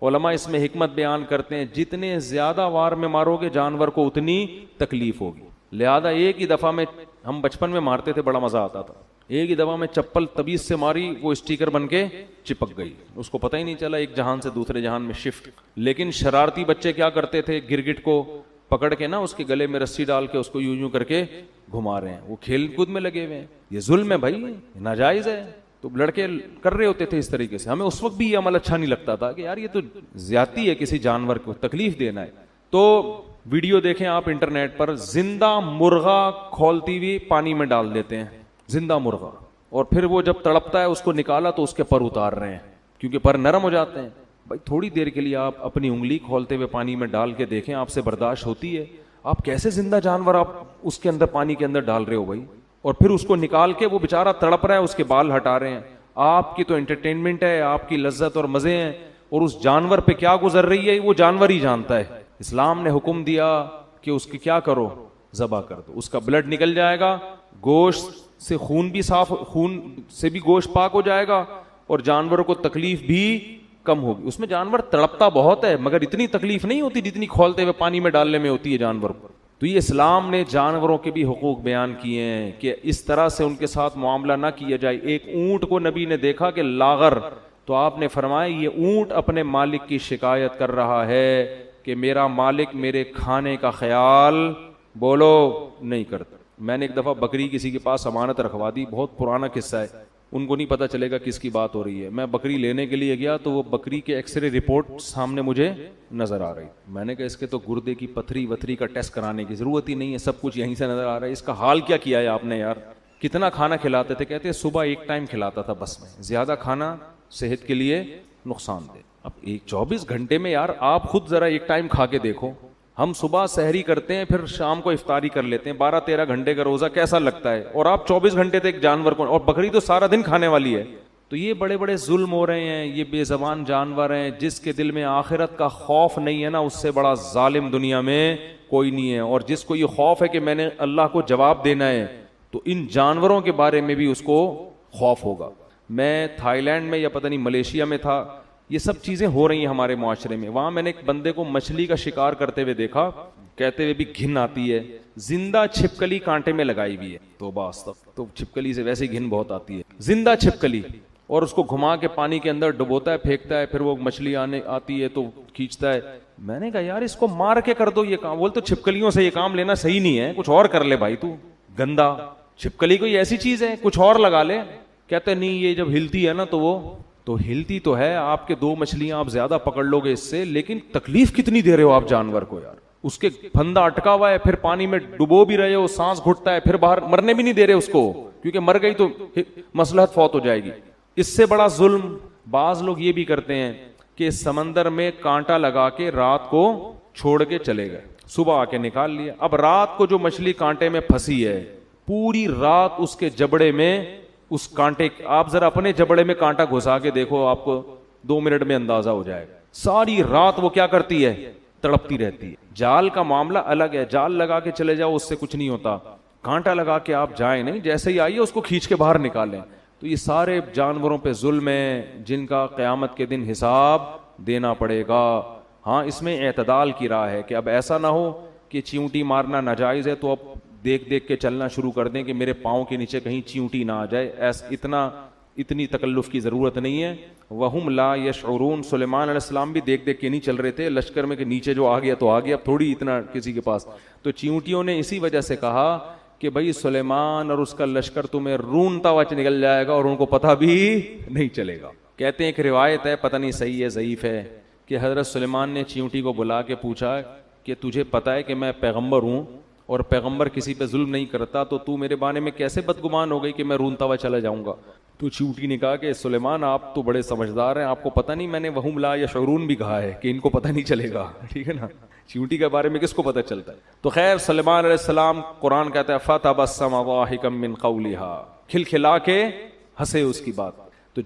علماء اس میں حکمت بیان کرتے ہیں جتنے زیادہ وار میں مارو گے جانور کو اتنی تکلیف ہوگی. لہذا ایک ہی دفعہ میں، ہم بچپن میں مارتے تھے بڑا مزہ آتا تھا، ایک ہی دفعہ میں چپل تبیز سے ماری وہ اسٹیکر بن کے چپک گئی، اس کو پتہ ہی نہیں چلا، ایک جہان سے دوسرے جہان میں شفٹ. لیکن شرارتی بچے کیا کرتے تھے، گرگٹ کو پکڑ کے نا اس کے گلے میں رسی ڈال کے اس کو یوں کر کے گھما رہے ہیں، وہ کھیل کود میں لگے ہوئے ہیں. یہ ظلم ہے بھائی، ناجائز ہے. تو لڑکے کر رہے ہوتے تھے اس طریقے سے. ہمیں اس وقت بھی یہ عمل اچھا نہیں لگتا تھا کہ یار یہ تو زیادتی ہے، کسی جانور کو تکلیف دینا ہے. تو ویڈیو دیکھیں آپ انٹرنیٹ پر، زندہ مرغا کھولتی ہوئی پانی میں ڈال دیتے ہیں، زندہ مرغا، اور پھر وہ جب تڑپتا ہے اس کو نکالا تو اس کے پر اتار رہے ہیں کیونکہ پر نرم ہو جاتے ہیں. بھائی تھوڑی دیر کے لیے آپ اپنی انگلی کھولتے ہوئے پانی میں ڈال کے دیکھیں، آپ سے برداشت ہوتی ہے؟ آپ کیسے زندہ جانور آپ اس کے اندر پانی کے اندر ڈال رہے ہو بھائی، اور پھر اس کو نکال کے وہ بیچارہ تڑپ رہا ہے، اس کے بال ہٹا رہے ہیں. آپ کی تو انٹرٹینمنٹ ہے، آپ کی لذت اور مزے ہیں، اور اس جانور پہ کیا گزر رہی ہے وہ جانور ہی جانتا ہے. اسلام نے حکم دیا کہ اس کی کیا کرو، ذبح کر دو. اس کا بلڈ نکل جائے گا، گوشت سے خون بھی صاف، خون سے بھی گوشت پاک ہو جائے گا، اور جانوروں کو تکلیف بھی کم ہوگی. اس میں جانور تڑپتا بہت ہے مگر اتنی تکلیف نہیں ہوتی جتنی کھولتے ہوئے پانی میں ڈالنے میں ہوتی ہے جانور پر. تو یہ اسلام نے جانوروں کے بھی حقوق بیان کیے ہیں کہ اس طرح سے ان کے ساتھ معاملہ نہ کیا جائے. ایک اونٹ کو نبی نے دیکھا کہ لاغر، تو آپ نے فرمایا یہ اونٹ اپنے مالک کی شکایت کر رہا ہے کہ میرا مالک میرے کھانے کا خیال بولو نہیں کرتا. میں نے ایک دفعہ بکری کسی کے پاس امانت رکھوا دی، بہت پرانا قصہ ہے، ان کو نہیں پتا چلے گا کس کی بات ہو رہی ہے. میں بکری لینے کے لیے گیا تو وہ بکری کے ایکس رے رپورٹ سامنے مجھے نظر آ رہی. میں نے کہا اس کے تو گردے کی پتھری وتھری کا ٹیسٹ کرانے کی ضرورت ہی نہیں ہے، سب کچھ یہیں سے نظر آ رہا ہے. اس کا حال کیا کیا ہے آپ نے یار؟ کتنا کھانا کھلاتے تھے؟ کہتے صبح ایک ٹائم کھلاتا تھا بس، میں زیادہ کھانا صحت کے لیے نقصان دہ. اب 24 گھنٹے میں یار آپ خود ذرا ایک ٹائم کھا کے دیکھو. ہم صبح سحری کرتے ہیں پھر شام کو افطاری کر لیتے ہیں، 12-13 گھنٹے کا روزہ کیسا لگتا ہے؟ اور آپ 24 گھنٹے تک جانور کو، اور بکری تو سارا دن کھانے والی ہے. تو یہ بڑے بڑے ظلم ہو رہے ہیں، یہ بے زبان جانور ہیں. جس کے دل میں آخرت کا خوف نہیں ہے نا، اس سے بڑا ظالم دنیا میں کوئی نہیں ہے. اور جس کو یہ خوف ہے کہ میں نے اللہ کو جواب دینا ہے، تو ان جانوروں کے بارے میں بھی اس کو خوف ہوگا. میں تھائی لینڈ میں یا پتہ نہیں ملیشیا میں تھا، یہ سب چیزیں ہو رہی ہیں ہمارے معاشرے میں. وہاں میں نے ایک بندے کو مچھلی کا شکار کرتے ہوئے دیکھا, کہتے ہوئے بھی گھن آتی ہے, زندہ چھپکلی کانٹے میں لگائی ہوئی ہے. توبہ استغفر. تو چھپکلی سے ویسے ہی گھن بہت آتی ہے, زندہ چھپکلی, اور اس کو گھما کے پانی کے اندر ڈبوتا ہے, پھینکتا ہے, پھر وہ مچھلی آتی ہے تو کھینچتا ہے. میں نے کہا یار اس کو مار کے کر دو یہ کام. بول تو چھپکلیوں سے یہ کام لینا صحیح نہیں ہے, کچھ اور کر لے بھائی, تو گندا. چھپکلی کوئی ایسی چیز ہے, کچھ اور لگا لے. کہتے نہیں یہ جب ہلتی ہے نا تو وہ تو ہلتی تو ہے, آپ کے 2 مچھلیاں آپ زیادہ پکڑ لو گے اس سے, لیکن تکلیف کتنی دے رہے ہو آپ جانور کو یار. اس کے پھندا اٹکا ہوا ہے, پھر پانی میں ڈبو بھی رہے ہو, سانس گھٹتا ہے, پھر باہر مرنے بھی نہیں دے رہے اس کو, کیونکہ مر گئی تو مصلحت فوت ہو جائے گی. اس سے بڑا ظلم بعض لوگ یہ بھی کرتے ہیں کہ سمندر میں کانٹا لگا کے رات کو چھوڑ کے چلے گئے, صبح آ کے نکال لیا. اب رات کو جو مچھلی کانٹے میں پھنسی ہے, پوری رات اس کے جبڑے میں اس کانٹے, آپ ذرا اپنے جبڑے میں کانٹا گھسا کے دیکھو, آپ کو 2 منٹ میں اندازہ ہو جائے گا. ساری رات وہ کیا کرتی ہے, تڑپتی رہتی ہے. جال کا معاملہ الگ ہے, جال لگا کے چلے جاؤ اس سے کچھ نہیں ہوتا, کانٹا لگا کے آپ جائیں نہیں, جیسے ہی آئیے اس کو کھینچ کے باہر نکالیں. تو یہ سارے جانوروں پہ ظلم ہے جن کا قیامت کے دن حساب دینا پڑے گا. ہاں اس میں اعتدال کی راہ ہے کہ اب ایسا نہ ہو کہ چیونٹی مارنا ناجائز ہے تو اب دیکھ دیکھ کے چلنا شروع کر دیں کہ میرے پاؤں کے نیچے کہیں چیونٹی نہ آ جائے. اتنی تکلف کی ضرورت نہیں ہے. وہم لا یشعرون. سلیمان علیہ السلام بھی دیکھ دیکھ کے نہیں چل رہے تھے لشکر میں کہ نیچے جو آ گیا تو آ گیا, اب تھوڑی اتنا کسی کے پاس. تو چیونٹیوں نے اسی وجہ سے کہا کہ بھائی سلیمان اور اس کا لشکر تمہیں رونتا ہوا نکل جائے گا اور ان کو پتہ بھی نہیں چلے گا. کہتے ہیں ایک روایت ہے, پتہ نہیں صحیح ہے ضعیف ہے, کہ حضرت سلیمان نے چیونٹی کو بلا کے پوچھا کہ تجھے پتہ ہے کہ میں پیغمبر ہوں اور پیغمبر کسی پہ ظلم نہیں کرتا, تو میرے بارے میں کیسے بدگمان ہو گئی کہ میں رونتا ہوا چلا جاؤں گا. تو چیونٹی نے کہا کہ سلیمان آپ تو بڑے سمجھدار ہیں, آپ کو پتہ نہیں میں نے وہم لا یشعرون بھی کہا ہے کہ ان کو پتہ نہیں چلے گا. ٹھیک ہے نا, چیونٹی کے بارے میں کس کو پتہ چلتا ہے. تو خیر سلیمان علیہ السلام, قرآن کہتا ہے فتبسم ضاحکا من قولها, کھلکھلا کے ہنسے اس کی بات. تو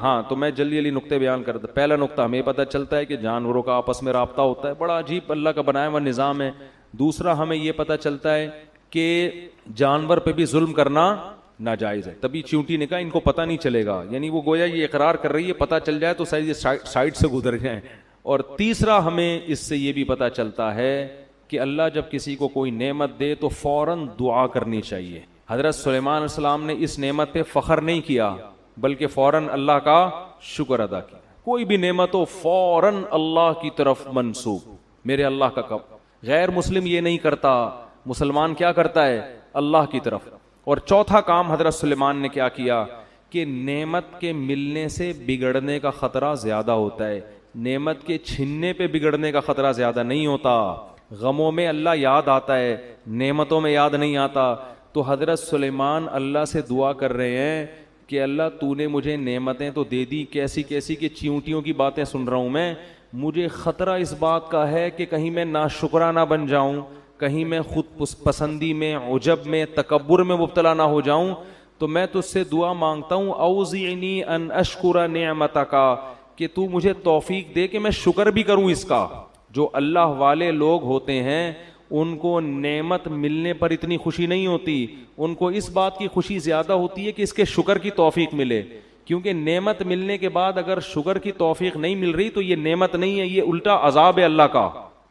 ہاں تو میں جلدی جلدی نقطے بیان کرتا. پہلا نقطہ ہمیں پتہ چلتا ہے کہ جانوروں کا آپس میں رابطہ ہوتا ہے, بڑا عجیب اللہ کا بنایا ہوا نظام ہے. دوسرا ہمیں یہ پتہ چلتا ہے کہ جانور پہ بھی ظلم کرنا ناجائز ہے. تبھی چیونٹی نے کہا ان کو پتہ نہیں چلے گا, یعنی وہ گویا یہ اقرار کر رہی ہے پتہ چل جائے تو سائڈ سے گزر جائیں. اور تیسرا ہمیں اس سے یہ بھی پتہ چلتا ہے کہ اللہ جب کسی کو کوئی نعمت دے تو فوراً دعا کرنی چاہیے. حضرت سلیمان علیہ السلام نے اس نعمت پہ فخر نہیں کیا بلکہ فوراً اللہ کا شکر ادا کیا. کوئی بھی نعمت ہو فوراً اللہ کی طرف منسوب, میرے اللہ کا کب. غیر مسلم یہ نہیں کرتا, مسلمان کیا کرتا ہے, اللہ کی طرف. اور چوتھا کام حضرت سلیمان نے کیا کیا کہ نعمت کے ملنے سے بگڑنے کا خطرہ زیادہ ہوتا ہے, نعمت کے چھننے پہ بگڑنے کا خطرہ زیادہ نہیں ہوتا. غموں میں اللہ یاد آتا ہے, نعمتوں میں یاد نہیں آتا. تو حضرت سلیمان اللہ سے دعا کر رہے ہیں کہ اللہ تو نے مجھے نعمتیں تو دے دی کیسی کیسی کہ چیونٹیوں کی باتیں سن رہا ہوں میں, مجھے خطرہ اس بات کا ہے کہ کہیں میں ناشکرا نہ بن جاؤں, کہیں میں خود پسندی میں, عجب میں, تکبر میں مبتلا نہ ہو جاؤں. تو میں تجھ سے دعا مانگتا ہوں اوزعنی ان اشکر نعمتک, کہ تو مجھے توفیق دے کہ میں شکر بھی کروں اس کا. جو اللہ والے لوگ ہوتے ہیں ان کو نعمت ملنے پر اتنی خوشی نہیں ہوتی, ان کو اس بات کی خوشی زیادہ ہوتی ہے کہ اس کے شکر کی توفیق ملے. کیونکہ نعمت ملنے کے بعد اگر شکر کی توفیق نہیں مل رہی تو یہ نعمت نہیں ہے, یہ الٹا عذاب ہے اللہ کا.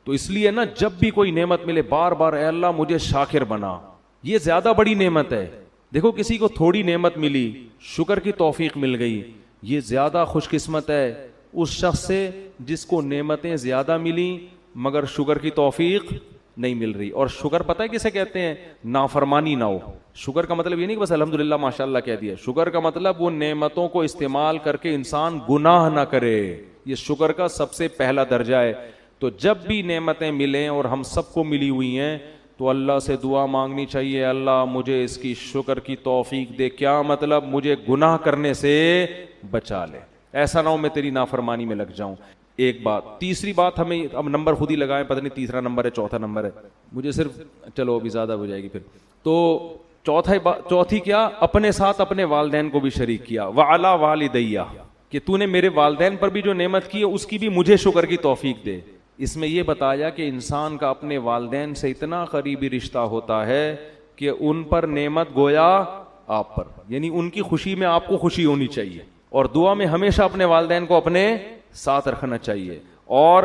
تو اس لیے نا جب بھی کوئی نعمت ملے بار بار اے اللہ مجھے شاکر بنا, یہ زیادہ بڑی نعمت ہے. دیکھو کسی کو تھوڑی نعمت ملی, شکر کی توفیق مل گئی, یہ زیادہ خوش قسمت ہے اس شخص سے جس کو نعمتیں زیادہ ملی مگر شکر کی توفیق نہیں مل رہی. اور شکر پتہ ہے کسے کہتے ہیں, نافرمانی نہ ہو. شکر کا مطلب یہ نہیں کہ بس الحمدللہ ماشاءاللہ کہہ دیا, شکر کا مطلب وہ نعمتوں کو استعمال کر کے انسان گناہ نہ کرے, یہ شکر کا سب سے پہلا درجہ ہے. تو جب بھی نعمتیں ملیں اور ہم سب کو ملی ہوئی ہیں تو اللہ سے دعا مانگنی چاہیے, اللہ مجھے اس کی شکر کی توفیق دے. کیا مطلب, مجھے گناہ کرنے سے بچا لے, ایسا نہ ہو میں تیری نافرمانی میں لگ جاؤں. ایک بات. تیسری بات, ہمیں اب نمبر خود ہی لگائیں, پتہ نہیں تیسرا نمبر ہے چوتھا نمبر ہے, مجھے صرف چلو ابھی زیادہ ہو جائے گی پھر. تو چوتھی کیا, اپنے ساتھ اپنے والدین کو بھی شریک کیا. وعلی والدیہ, کہ تو نے میرے والدین پر بھی جو نعمت کی ہے اس کی بھی مجھے شکر کی توفیق دے. اس میں یہ بتایا کہ انسان کا اپنے والدین سے اتنا قریبی رشتہ ہوتا ہے کہ ان پر نعمت گویا آپ پر, یعنی ان کی خوشی میں آپ کو خوشی ہونی چاہیے. اور دعا میں ہمیشہ اپنے والدین کو اپنے ساتھ رکھنا چاہیے. اور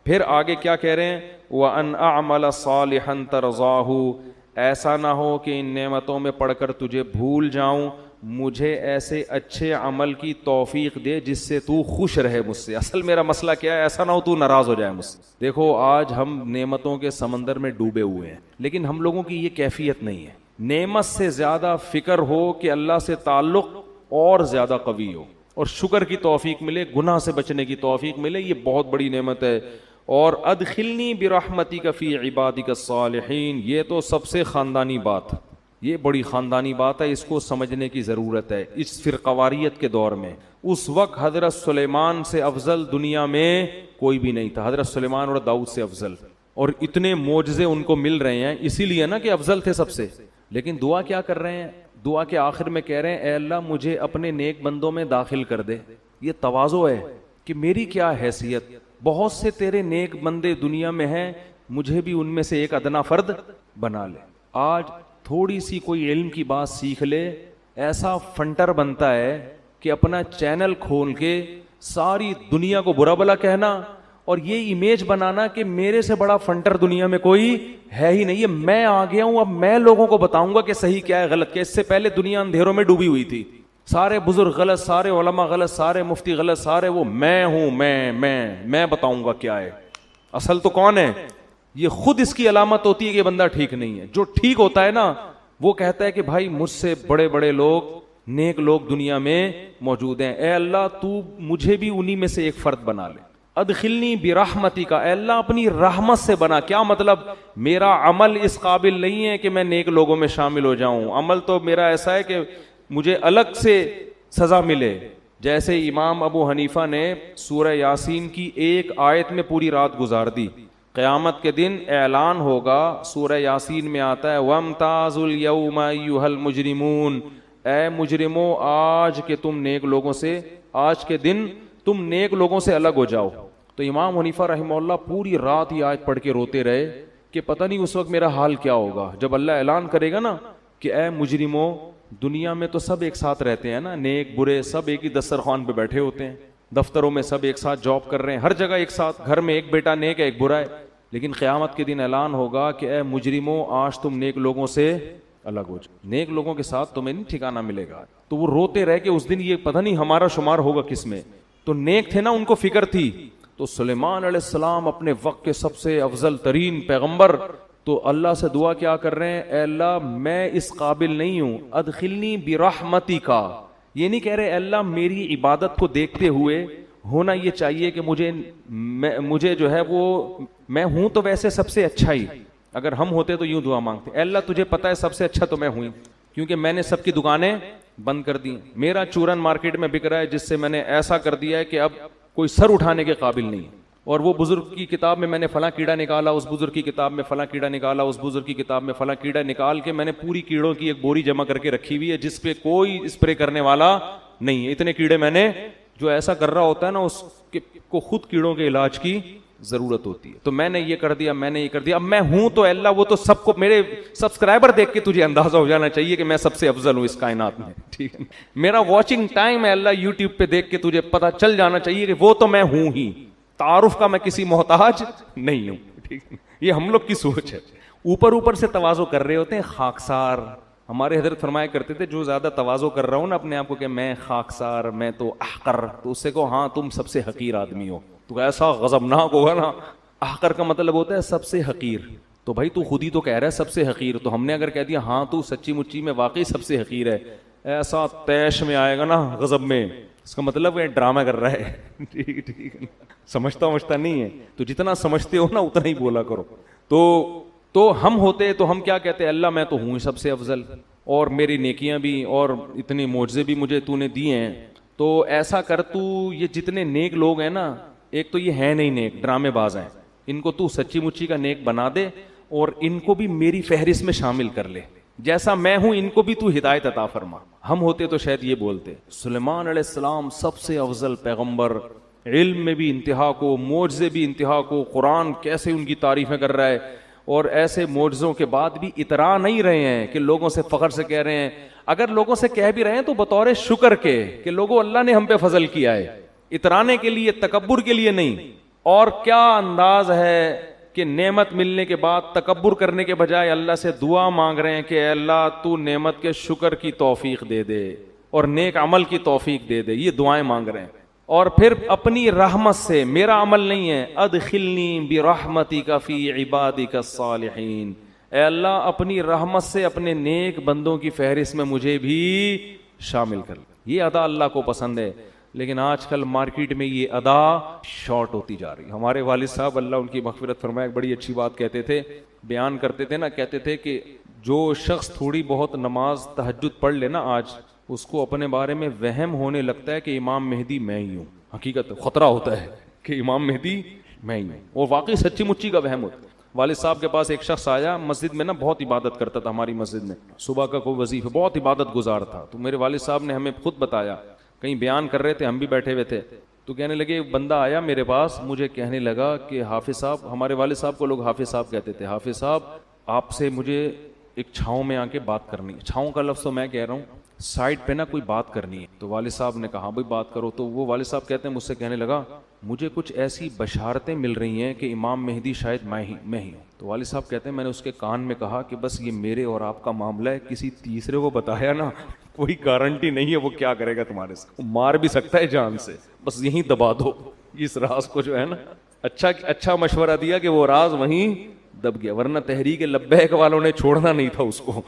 پھر آگے کیا کہہ رہے ہیں, وَأَنْ أَعْمَلَ صَالِحًا تَرْضَاهُ, ایسا نہ ہو کہ ان نعمتوں میں پڑھ کر تجھے بھول جاؤں, مجھے ایسے اچھے عمل کی توفیق دے جس سے تو خوش رہے مجھ سے. اصل میرا مسئلہ کیا ہے, ایسا نہ ہو تو ناراض ہو جائے مجھ سے. دیکھو آج ہم نعمتوں کے سمندر میں ڈوبے ہوئے ہیں, لیکن ہم لوگوں کی یہ کیفیت نہیں ہے. نعمت سے زیادہ فکر ہو کہ اللہ سے تعلق اور زیادہ قوی ہو, اور شکر کی توفیق ملے, گناہ سے بچنے کی توفیق ملے, یہ بہت بڑی نعمت ہے. اور ادخلنی برحمتک فی عبادک الصالحین, یہ تو سب سے خاندانی بات, یہ بڑی خاندانی بات ہے, اس کو سمجھنے کی ضرورت ہے اس فرقواریت کے دور میں. اس وقت حضرت سلیمان سے افضل دنیا میں کوئی بھی نہیں تھا, حضرت سلیمان اور داؤد سے افضل, اور اتنے معجزے ان کو مل رہے ہیں, اسی لیے نا کہ افضل تھے سب سے. لیکن دعا کیا کر رہے ہیں, دعا کے آخر میں کہہ رہے ہیں اے اللہ مجھے اپنے نیک بندوں میں داخل کر دے. یہ تواضع ہے کہ میری کیا حیثیت, بہت سے تیرے نیک بندے دنیا میں ہیں, مجھے بھی ان میں سے ایک ادنا فرد بنا لے. آج تھوڑی سی کوئی علم کی بات سیکھ لے, ایسا فنٹر بنتا ہے کہ اپنا چینل کھول کے ساری دنیا کو برا بلا کہنا, اور یہ امیج بنانا کہ میرے سے بڑا فنٹر دنیا میں کوئی ہے ہی نہیں ہے, میں آ گیا ہوں, اب میں لوگوں کو بتاؤں گا کہ صحیح کیا ہے غلط کیا. اس سے پہلے دنیا اندھیروں میں ڈوبی ہوئی تھی, سارے بزرگ غلط, سارے علماء غلط, سارے مفتی غلط, سارے وہ میں ہوں, میں بتاؤں گا کیا ہے. اصل تو کون ہے, یہ خود اس کی علامت ہوتی ہے کہ بندہ ٹھیک نہیں ہے. جو ٹھیک ہوتا ہے نا وہ کہتا ہے کہ بھائی مجھ سے بڑے بڑے لوگ, نیک لوگ دنیا میں موجود ہیں, اے اللہ تو مجھے بھی انہی میں سے ایک فرد بنا لے. ادخلنی برحمتک, اے اللہ اپنی رحمت سے بنا. کیا مطلب, میرا عمل اس قابل نہیں ہے کہ میں نیک لوگوں میں شامل ہو جاؤں, عمل تو میرا ایسا ہے کہ مجھے الگ سے سزا ملے. جیسے امام ابو حنیفہ نے سورہ یاسین کی ایک آیت میں پوری رات گزار دی. قیامت کے دن اعلان ہوگا, سورہ یاسین میں آتا ہے وَامْتَازُوا الْيَوْمَ أَيُّهَا الْمُجْرِمُونَ, اے مجرموں آج کے تم نیک لوگوں سے, آج کے دن تم نیک لوگوں سے الگ ہو جاؤ. تو امام حنیفہ رحمہ اللہ پوری رات یہ آیت پڑھ کے روتے رہے کہ پتہ نہیں اس وقت میرا حال کیا ہوگا جب اللہ اعلان کرے گا نا کہ اے مجرموں, دنیا میں تو سب ایک ساتھ رہتے ہیں نا, نیک برے سب ایک ہی دسترخوان پہ بیٹھے ہوتے ہیں, دفتروں میں سب ایک ساتھ جاب کر رہے ہیں, ہر جگہ ایک ساتھ, گھر میں ایک بیٹا نیک ہے ایک برا ہے. لیکن قیامت کے دن اعلان ہوگا کہ اے مجرموں آج تم نیک لوگوں سے الگ ہو جاؤ, نیک لوگوں کے ساتھ تمہیں نہیں ٹھکانہ ملے گا. تو وہ روتے رہے کہ اس دن یہ پتہ نہیں ہمارا شمار ہوگا کس میں. تو نیک تھے نا, ان کو فکر تھی. تو سلیمان علیہ السلام اپنے وقت کے سب سے افضل ترین پیغمبر, تو اللہ سے دعا کیا کر رہے ہیں, اے اللہ میں اس قابل نہیں ہوں, ادخلنی برحمتک. یہ نہیں کہہ رہے اے اللہ میری عبادت کو دیکھتے ہوئے ہونا یہ چاہیے کہ مجھے جو ہے وہ, میں ہوں تو ویسے سب سے اچھا ہی, اگر ہم ہوتے تو یوں دعا مانگتے اے اللہ تجھے پتہ ہے سب سے اچھا تو میں ہوں, کیونکہ میں نے سب کی دکانیں بند کر دی, میرا چورن مارکیٹ میں بک رہا ہے جس سے میں نے ایسا کر دیا ہے کہ اب کوئی سر اٹھانے کے قابل نہیں. اور وہ بزرگ کی کتاب میں میں نے فلاں کیڑا نکالا, اس بزرگ کی کتاب میں فلاں کیڑا نکالا, اس بزرگ کی کتاب میں فلاں کیڑا نکال کے میں نے پوری کیڑوں کی ایک بوری جمع کر کے رکھی ہوئی ہے جس پہ کوئی اسپرے کرنے والا نہیں ہے. اتنے کیڑے میں نے, جو ایسا کر رہا ہوتا ہے نا اس کو خود کیڑوں کے علاج کی ضرورت ہوتی ہے. تو میں نے یہ کر دیا, میں نے یہ کر دیا, اب میں ہوں تو اللہ وہ تو سب کو, میرے سبسکرائبر دیکھ کے تجھے اندازہ ہو جانا چاہیے کہ میں سب سے افضل ہوں اس کائنات میں, ٹھیک ہے. میرا واچنگ ٹائم ہے اللہ یوٹیوب پہ دیکھ کے تجھے پتہ چل جانا چاہیے کہ وہ تو میں ہوں ہی, تعارف کا میں کسی محتاج نہیں ہوں, ٹھیک ہے. یہ ہم لوگ کی سوچ ہے, اوپر سے تواضع کر رہے ہوتے ہیں, خاکسار. ہمارے حضرت فرمایا کرتے تھے جو زیادہ تواضع کر رہا ہوں نا اپنے آپ کو کہ میں خاکسار, میں تو احقر, تو اس سے کہو ہاں تم سب سے حقیر آدمی ہو. تو ایسا غضبناک ہوگا نا, احقر کا مطلب ہوتا ہے سب سے حقیر. تو بھائی تو خود ہی تو کہہ رہا ہے سب سے حقیر, تو ہم نے اگر کہہ دیا ہاں تو سچی مچی میں واقعی سب سے حقیر ہے, ایسا تیش میں آئے گا نا غضب میں, اس کا مطلب ہے ڈرامہ کر رہا ہے. ٹھیک ہے, سمجھتا نہیں ہے. تو جتنا سمجھتے ہو نا اتنا ہی بولا کرو. تو ہم ہوتے تو ہم کیا کہتے ہیں, اللہ میں تو ہوں سب سے افضل, اور میری نیکیاں بھی اور اتنے معجزے بھی مجھے تو نے دیے ہیں. تو ایسا کر تو, یہ جتنے نیک لوگ ہیں نا, ایک تو یہ ہے نہیں نیک, ڈرامے باز ہیں, ان کو تو سچی مچی کا نیک بنا دے اور ان کو بھی میری فہرست میں شامل کر لے, جیسا میں ہوں ان کو بھی تو ہدایت عطا فرما. ہم ہوتے تو شاید یہ بولتے. سلیمان علیہ السلام سب سے افضل پیغمبر, علم میں بھی انتہا کو, معجزے بھی انتہا کو, قرآن کیسے ان کی تعریفیں کر رہا ہے, اور ایسے معجزوں کے بعد بھی اترا نہیں رہے ہیں کہ لوگوں سے فخر سے کہہ رہے ہیں. اگر لوگوں سے کہہ بھی رہے ہیں تو بطور شکر کے کہ لوگوں اللہ نے ہم پہ فضل کیا ہے, اترانے کے لیے, تکبر کے لیے نہیں. اور کیا انداز ہے کہ نعمت ملنے کے بعد تکبر کرنے کے بجائے اللہ سے دعا مانگ رہے ہیں کہ اے اللہ تو نعمت کے شکر کی توفیق دے دے اور نیک عمل کی توفیق دے دے, یہ دعائیں مانگ رہے ہیں. اور پھر اپنی رحمت سے, میرا عمل نہیں ہے, ادخلنی برحمتک فی عبادک الصالحین, اے اللہ اپنی رحمت سے اپنے نیک بندوں کی فہرست میں مجھے بھی شامل کر. یہ ادا اللہ کو پسند ہے, لیکن آج کل مارکیٹ میں یہ ادا شارٹ ہوتی جا رہی ہے. ہمارے والد صاحب اللہ ان کی مغفرت فرمائے ایک بڑی اچھی بات کہتے تھے, بیان کرتے تھے نا, کہتے تھے کہ جو شخص تھوڑی بہت نماز تہجد پڑھ لے نا آج, اس کو اپنے بارے میں وہم ہونے لگتا ہے کہ امام مہدی میں ہی ہوں. حقیقت خطرہ ہوتا ہے کہ امام مہدی میں ہی ہوں, اور واقعی سچی مچی کا وہم ہوتا ہے. والد صاحب کے پاس ایک شخص آیا مسجد میں نا, بہت عبادت کرتا تھا ہماری مسجد میں, صبح کا کوئی وظیفہ, بہت عبادت گزار تھا. تو میرے والد صاحب نے ہمیں خود بتایا, کہیں بیان کر رہے تھے, ہم بھی بیٹھے ہوئے تھے, تو کہنے لگے, ایک بندہ آیا میرے پاس, مجھے کہنے لگا کہ حافظ صاحب, ہمارے والد صاحب کو لوگ حافظ صاحب کہتے تھے, حافظ صاحب آپ سے مجھے ایک چھاؤں میں آ کے بات کرنی ہے. چھاؤں کا لفظ تو میں کہہ رہا ہوں, سائڈ پہ نا کوئی بات کرنی ہے. تو والد صاحب نے کہا بھائی بات کرو. تو وہ والد صاحب کہتے ہیں, مجھ سے کہنے لگا مجھے کچھ ایسی بشارتیں مل رہی ہیں کہ امام مہدی شاید میں ہی ہوں. تو والد صاحب کہتے ہیں میں نے اس کے کان میں کہا کہ بس یہ میرے اور آپ کا معاملہ ہے, کسی تیسرے کو بتایا نا کوئی گارنٹی نہیں ہے وہ کیا کرے گا تمہارے سے, مار بھی سکتا ہے جان سے, بس یہیں دبا دو اس راز کو, جو ہے نا. اچھا مشورہ دیا کہ وہ راز وہیں دب گیا, ورنہ تحریک لبیک والوں نے چھوڑنا نہیں تھا اس کو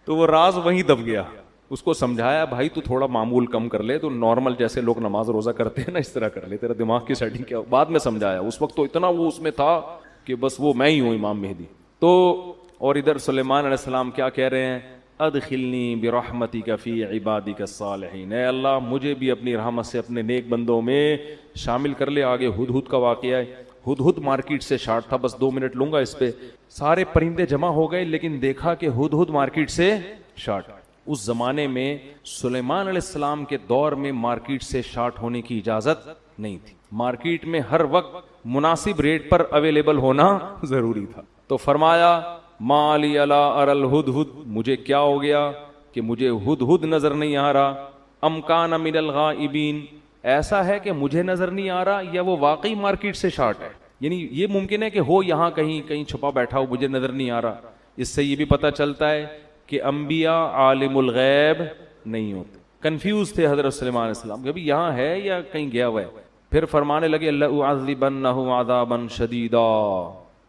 تو وہ راز وہیں دب گیا. اس کو سمجھایا بھائی تو تھوڑا معمول کم کر لے, تو نارمل جیسے لوگ نماز روزہ کرتے ہیں نا اس طرح کر لے, تیرا دماغ کی سیٹنگ کیا. بعد میں سمجھایا, اس وقت تو اتنا وہ اس میں تھا کہ بس وہ میں ہی ہوں امام مہدی. تو اور ادھر سلیمان علیہ السلام کیا کہہ رہے ہیں, ادخلنی برحمتک فی عبادک الصالحین, اے اللہ مجھے بھی اپنی رحمت سے اپنے نیک بندوں میں شامل کر لے. آگے ہدہد کا واقعہ ہے. ہدہد مارکیٹ سے شارٹ تھا, بس 2 منٹ لوں گا اس پہ. سارے پرندے جمع ہو گئے, لیکن دیکھا کہ ہدہد مارکیٹ سے شارٹ. اس زمانے میں سلیمان علیہ السلام کے دور میں مارکیٹ سے شارٹ ہونے کی اجازت نہیں تھی. مارکیٹ میں ہر وقت مناسب ریٹ پر اویلیبل ہونا ضروری تھا. تو فرمایا ما لی الا اری الہدہد, مجھے کیا ہو گیا کہ مجھے ہدہد نظر نہیں آ رہا. ام کان من الغائبین, ایسا ہے کہ مجھے نظر نہیں آ رہا یا وہ واقعی مارکیٹ سے شارٹ ہے. یعنی یہ ممکن ہے کہ ہو یہاں کہیں چھپا بیٹھا ہو, مجھے نظر نہیں آ رہا. اس سے یہ بھی پتہ چلتا ہے کہ انبیاء عالم الغیب نہیں ہوتے. کنفیوز تھے حضرت سلیمان علیہ السلام کہ ابھی یہاں ہے یا کہیں گیا ہوا ہے. پھر فرمانے لگے لأعذبنہ عذابا شدیدا,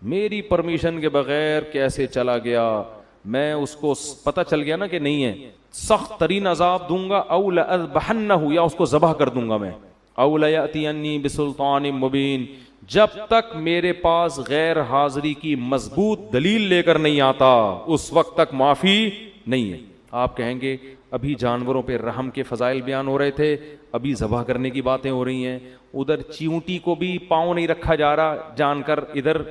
میری پرمیشن کے بغیر کیسے چلا گیا, میں اس کو پتہ چل گیا نا کہ نہیں ہے, سخت ترین عذاب دوں گا. او لأذبحنہ, یا اس کو ذبح کر دوں گا میں. او لیأتینی بسلطان مبین, جب تک میرے پاس غیر حاضری کی مضبوط دلیل لے کر نہیں آتا اس وقت تک معافی نہیں ہے. آپ کہیں گے ابھی جانوروں پہ رحم کے فضائل بیان ہو رہے تھے, ابھی ذبح کرنے کی باتیں ہو رہی ہیں. ادھر چیونٹی کو بھی پاؤں نہیں رکھا جا رہا جان کر, ادھر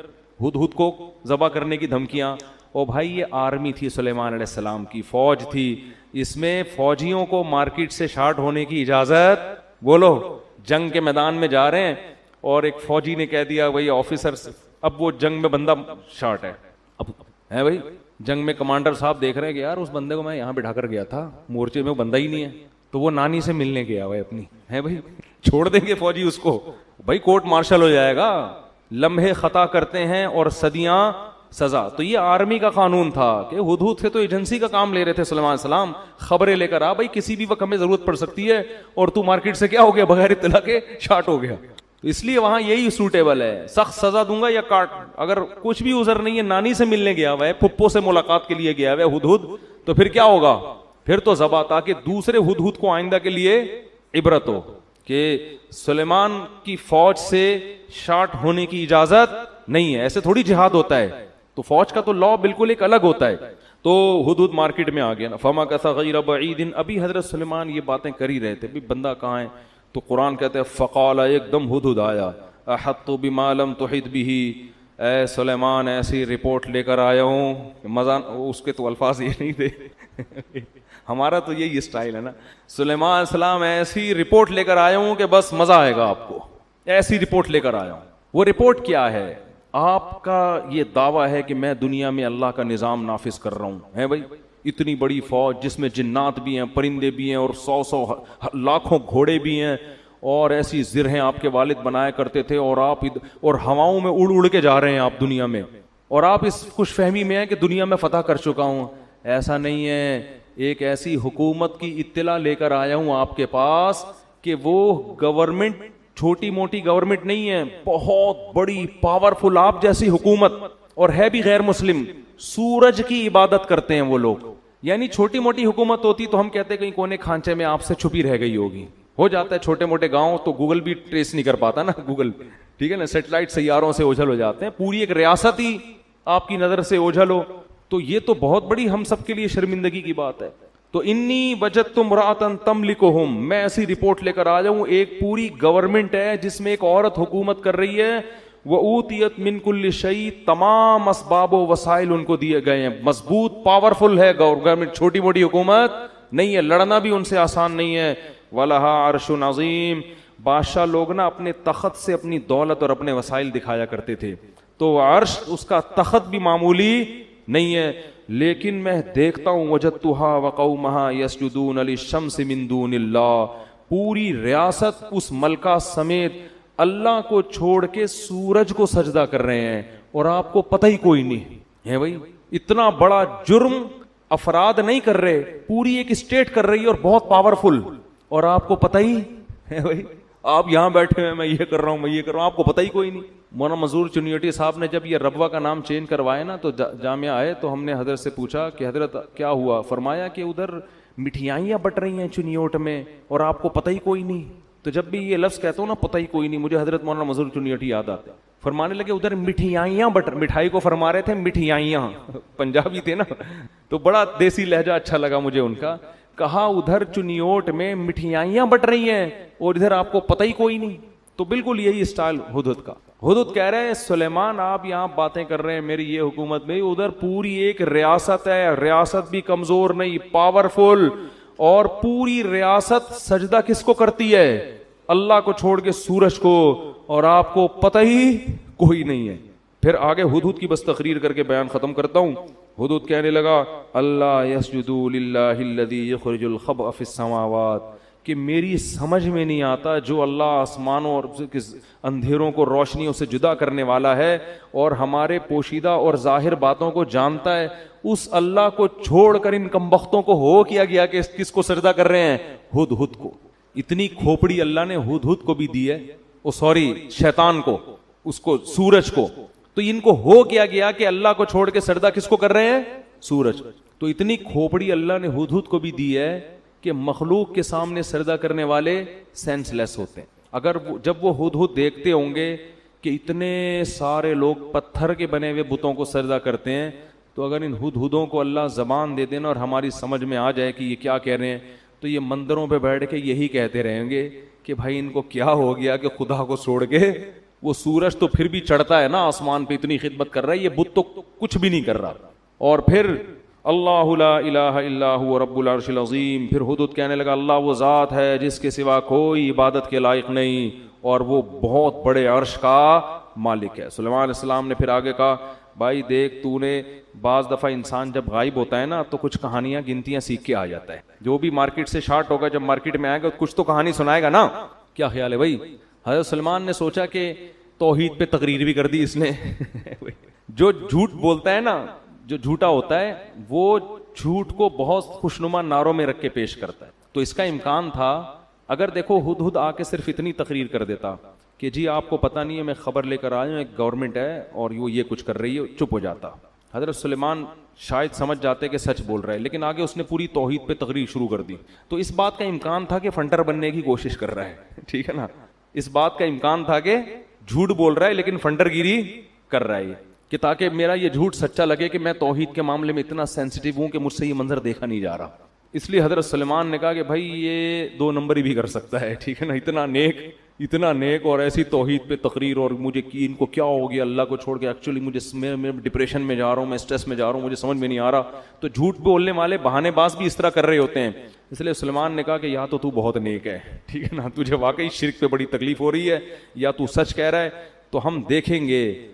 ہدہد کو ذبح کرنے کی دھمکیاں. او بھائی یہ آرمی تھی سلیمان علیہ السلام کی, فوج تھی, اس میں فوجیوں کو مارکیٹ سے شارٹ ہونے کی اجازت. بولو جنگ کے میدان میں جا رہے ہیں اور ایک فوجی نے کہہ دیا بھائی آفیسر, اب وہ جنگ میں بندہ شارٹ ہے, اب ہے بھائی جنگ میں کمانڈر صاحب دیکھ رہے ہیں کہ یار اس بندے کو میں یہاں بٹھا کر گیا تھا, مورچے میں وہ بندہ ہی نہیں ہے, تو وہ نانی سے ملنے گیا ہوا ہے اپنی, ہے بھائی چھوڑ دیں گے فوجی اس کو, بھائی کورٹ مارشل ہو جائے گا. لمحے خطا کرتے ہیں اور صدیاں سزا. تو یہ آرمی کا قانون تھا کہ ہدہد تھے تو ایجنسی کا کام لے رہے تھے سلیمان علیہ السلام, خبریں لے کر آ بھائی کسی بھی وقت ہمیں ضرورت پڑ سکتی ہے, اور تو مارکیٹ سے کیا ہو گیا بغیر اطلاع کے شارٹ ہو گیا. تو اس لیے وہاں یہی سوٹیبل ہے, سخت سزا دوں گا یا کاٹ. اگر کچھ بھی عذر نہیں ہے, نانی سے ملنے گیا ہوا ہے, پھپھو سے ملاقات کے لیے گیا ہوا ہے ہدہد, تو پھر کیا ہوگا, پھر تو ذبح, تاکہ دوسرے ہدہد کو آئندہ کے لیے عبرت ہو کہ سلیمان کی فوج سے شارٹ ہونے کی اجازت نہیں ہے. ایسے تھوڑی جہاد ہوتا ہے, تو فوج کا تو لا بالکل ایک الگ ہوتا ہے. تو ہدہد مارکیٹ میں آ گیا نا. فما کسا غیر بعید, ابھی حضرت سلیمان یہ باتیں کر ہی رہے تھے, بھی بندہ کہاں ہے. تو قرآن کہتے ہیں فقال, ایک دم ہدہد آیا, احط بما لم تحط به, اے سلیمان ایسی رپورٹ لے کر آیا ہوں. مزہ اس کے تو الفاظ یہ نہیں تھے ہمارا تو یہی اسٹائل ہے نا. سلیمان علیہ السلام ایسی رپورٹ لے کر آیا ہوں کہ بس مزہ آئے گا آپ کو, ایسی رپورٹ لے کر آیا ہوں. وہ رپورٹ کیا ہے, آپ کا یہ دعویٰ ہے کہ میں دنیا میں اللہ کا نظام نافذ کر رہا ہوں, ہے بھائی اتنی بڑی فوج جس میں جنات بھی ہیں, پرندے بھی ہیں, اور 100 لاکھوں گھوڑے بھی ہیں, اور ایسی زرہیں آپ کے والد بنایا کرتے تھے اور آپ اور ہواؤں میں اڑ اڑ کے جا رہے ہیں آپ دنیا میں, اور آپ اس خوش فہمی میں ہیں کہ دنیا میں فتح کر چکا ہوں. ایسا نہیں ہے, ایک ایسی حکومت کی اطلاع لے کر آیا ہوں آپ کے پاس کہ وہ گورنمنٹ چھوٹی موٹی گورنمنٹ نہیں ہے, بہت بڑی پاورفل آپ جیسی حکومت, اور ہے بھی غیر مسلم. سورج کی عبادت کرتے ہیں وہ لوگ. یعنی چھوٹی موٹی حکومت ہوتی تو ہم کہتے کہیں کونے کھانچے میں آپ سے چھپی رہ گئی ہوگی. ہو جاتا ہے چھوٹے موٹے گاؤں تو گوگل بھی ٹریس نہیں کر پاتا نا, گوگل ٹھیک ہے نا, سیٹلائٹ سیاروں سے اوجھل ہو جاتے ہیں. پوری ایک ریاست ہی آپ کی نظر سے اوجھل ہو تو یہ تو بہت بڑی ہم سب کے لیے شرمندگی کی بات ہے. تو انی وجدت امرأۃ تملکہم, میں ایسی رپورٹ لے کر آ جاؤں, ایک پوری گورنمنٹ ہے جس میں ایک عورت حکومت کر رہی ہے. وَأُوتِيَتْ مِنْ كُلِّ شَيْءٍ, تمام اسباب و وسائل ان کو دیے گئے ہیں, مضبوط پاورفل ہے گورنمنٹ, چھوٹی موٹی حکومت نہیں ہے, لڑنا بھی ان سے آسان نہیں ہے. وَلَهَا عَرْشٌ عَظِيمٌ, بادشاہ لوگ نا اپنے تخت سے اپنی دولت اور اپنے وسائل دکھایا کرتے تھے, تو عرش اس کا تخت بھی معمولی نہیں ہے. لیکن میں دیکھتا ہوں وجدتها وقومها يسجدون للشمس من دون اللہ, پوری ریاست اس ملکہ سمیت اللہ کو چھوڑ کے سورج کو سجدہ کر رہے ہیں, اور آپ کو پتہ ہی کوئی نہیں ہے. بھائی اتنا بڑا جرم افراد نہیں کر رہے, پوری ایک اسٹیٹ کر رہی ہے اور بہت پاورفل, اور آپ کو پتہ ہی ہے. بھائی آپ یہاں بیٹھے ہیں, میں یہ کر رہا ہوں, میں یہ کر رہا ہوں, آپ کو پتہ ہی کوئی نہیں. مولانا منظور چنیوٹی صاحب نے جب یہ ربوہ کا نام چینج کروائے نا تو جامعہ آئے تو ہم نے حضرت سے پوچھا کہ حضرت کیا ہوا؟ فرمایا کہ ادھر مٹھیائیاں بٹ رہی ہیں چنیوٹ میں اور آپ کو پتہ ہی کوئی نہیں. تو جب بھی یہ لفظ کہتا ہوں نا پتہ ہی کوئی نہیں, مجھے حضرت مولانا منظور چنیوٹی یاد آتے. فرمانے لگے ادھر مٹھیائیاں مٹھائی کو فرما رہے تھے مٹھیائیاں, پنجابی تھے نا تو بڑا دیسی لہجہ اچھا لگا مجھے ان کا. کہا ادھر چنیوٹ میں مٹھیائیاں بٹ رہی ہیں اور ادھر آپ کو پتہ ہی کوئی نہیں. تو بالکل یہی اسٹائل ہدہد کا. ہدہد کہہ رہے ہیں سلیمان آپ یہاں باتیں کر رہے ہیں میری یہ حکومت میں, ادھر پوری ایک ریاست ہے, ریاست بھی کمزور نہیں, پاورفل, اور پوری ریاست سجدہ کس کو کرتی ہے؟ اللہ کو چھوڑ کے سورج کو, اور آپ کو پتہ ہی کوئی نہیں ہے. پھر آگے ہدہد کی بس تقریر کر کے بیان ختم کرتا ہوں. ہدہد کہنے لگا اللہ یسجدوا للہ الذی یخرج الخبء فی السماوات, کہ میری سمجھ میں نہیں آتا جو اللہ آسمانوں اور اندھیروں کو روشنیوں سے جدا کرنے والا ہے اور ہمارے پوشیدہ اور ظاہر باتوں کو جانتا ہے, اس اللہ کو چھوڑ کر ان کمبختوں کو ہو کیا گیا کہ کس کو سجدہ کر رہے ہیں؟ ہدہد کو. اتنی کھوپڑی اللہ نے ہدہد کو بھی دی ہے, شیطان کو, اس کو سورج کو. تو ان کو ہو کیا گیا کہ اللہ کو چھوڑ کے سجدہ کس کو کر رہے ہیں؟ سورج. تو اتنی کھوپڑی اللہ نے ہدہد کو بھی دی ہے کہ مخلوق کے سامنے سجدہ کرنے والے سینس لیس ہوتے ہیں. اگر جب وہ ہدہد دیکھتے ہوں گے کہ اتنے سارے لوگ پتھر کے بنے ہوئے بتوں کو سجدہ کرتے ہیں, تو اگر ان ہدہدوں کو اللہ زبان دے دینا اور ہماری سمجھ میں آ جائے کہ یہ کیا کہہ رہے ہیں, تو یہ مندروں پہ بیٹھ کے یہی کہتے رہیں گے کہ بھائی ان کو کیا ہو گیا کہ خدا کو چھوڑ کے, وہ سورج تو پھر بھی چڑھتا ہے نا آسمان پہ, اتنی خدمت کر رہا ہے, یہ بت تو کچھ بھی نہیں کر رہا. اور پھر اللہ لا الہ الا هو رب العرش العظیم, پھر ہدہد کہنے لگا اللہ وہ ذات ہے جس کے سوا کوئی عبادت کے لائق نہیں اور وہ بہت بڑے عرش کا مالک ہے. سلیمان علیہ السلام نے پھر آگے کہا بھائی دیکھ تو نے بعض دفعہ انسان جب غائب ہوتا ہے نا تو کچھ کہانیاں گنتیاں سیکھ کے آ جاتا ہے, جو بھی مارکیٹ سے شارٹ ہوگا جب مارکیٹ میں آئے گا کچھ تو کہانی سنائے گا نا. کیا خیال ہے بھائی؟ حضرت سلمان نے سوچا کہ توحید پہ تقریر بھی کر دی اس نے. جو جھوٹ بولتا ہے نا, جو جھوٹا ہوتا ہے وہ جھوٹ کو بہت خوشنما نعروں میں رکھ کے پیش کرتا ہے. تو اس کا امکان تھا اگر دیکھو ہدہد آ کے صرف اتنی تقریر کر دیتا کہ جی آپ کو پتہ نہیں ہے میں خبر لے کر آیا ہوں, ایک گورنمنٹ ہے اور وہ یہ کچھ کر رہی ہے, چپ ہو جاتا. حضرت سلیمان شاید سمجھ جاتے کہ سچ بول رہا ہے, لیکن آگے اس نے پوری توحید پہ تقریر شروع کر دی. تو اس بات کا امکان تھا کہ فنٹر بننے کی کوشش کر رہا ہے, ٹھیک ہے نا, اس بات کا امکان تھا کہ جھوٹ بول رہا ہے لیکن فنٹر گیری کر رہا ہے, کہ تاکہ میرا یہ جھوٹ سچا لگے کہ میں توحید کے معاملے میں اتنا سینسیٹیو ہوں کہ مجھ سے یہ منظر دیکھا نہیں جا رہا. اس لیے حضرت سلیمان نے کہا کہ بھائی یہ 2 نمبری بھی کر سکتا ہے, ٹھیک ہے نا, اتنا نیک اور ایسی توحید پہ تقریر, اور مجھے کہ ان کو کیا ہو گیا اللہ کو چھوڑ کے, ایکچولی میں ڈپریشن میں جا رہا ہوں, میں اسٹریس میں جا رہا ہوں, مجھے سمجھ میں نہیں آ رہا. تو جھوٹ بولنے والے بہانے باز بھی اس طرح کر رہے ہوتے ہیں. اس لیے سلیمان نے کہا کہ یا تو بہت نیک ہے, ٹھیک ہے نا, تجھے واقعی شرک پہ بڑی تکلیف ہو رہی ہے, یا تو سچ کہہ رہا ہے, تو ہم دیکھیں گے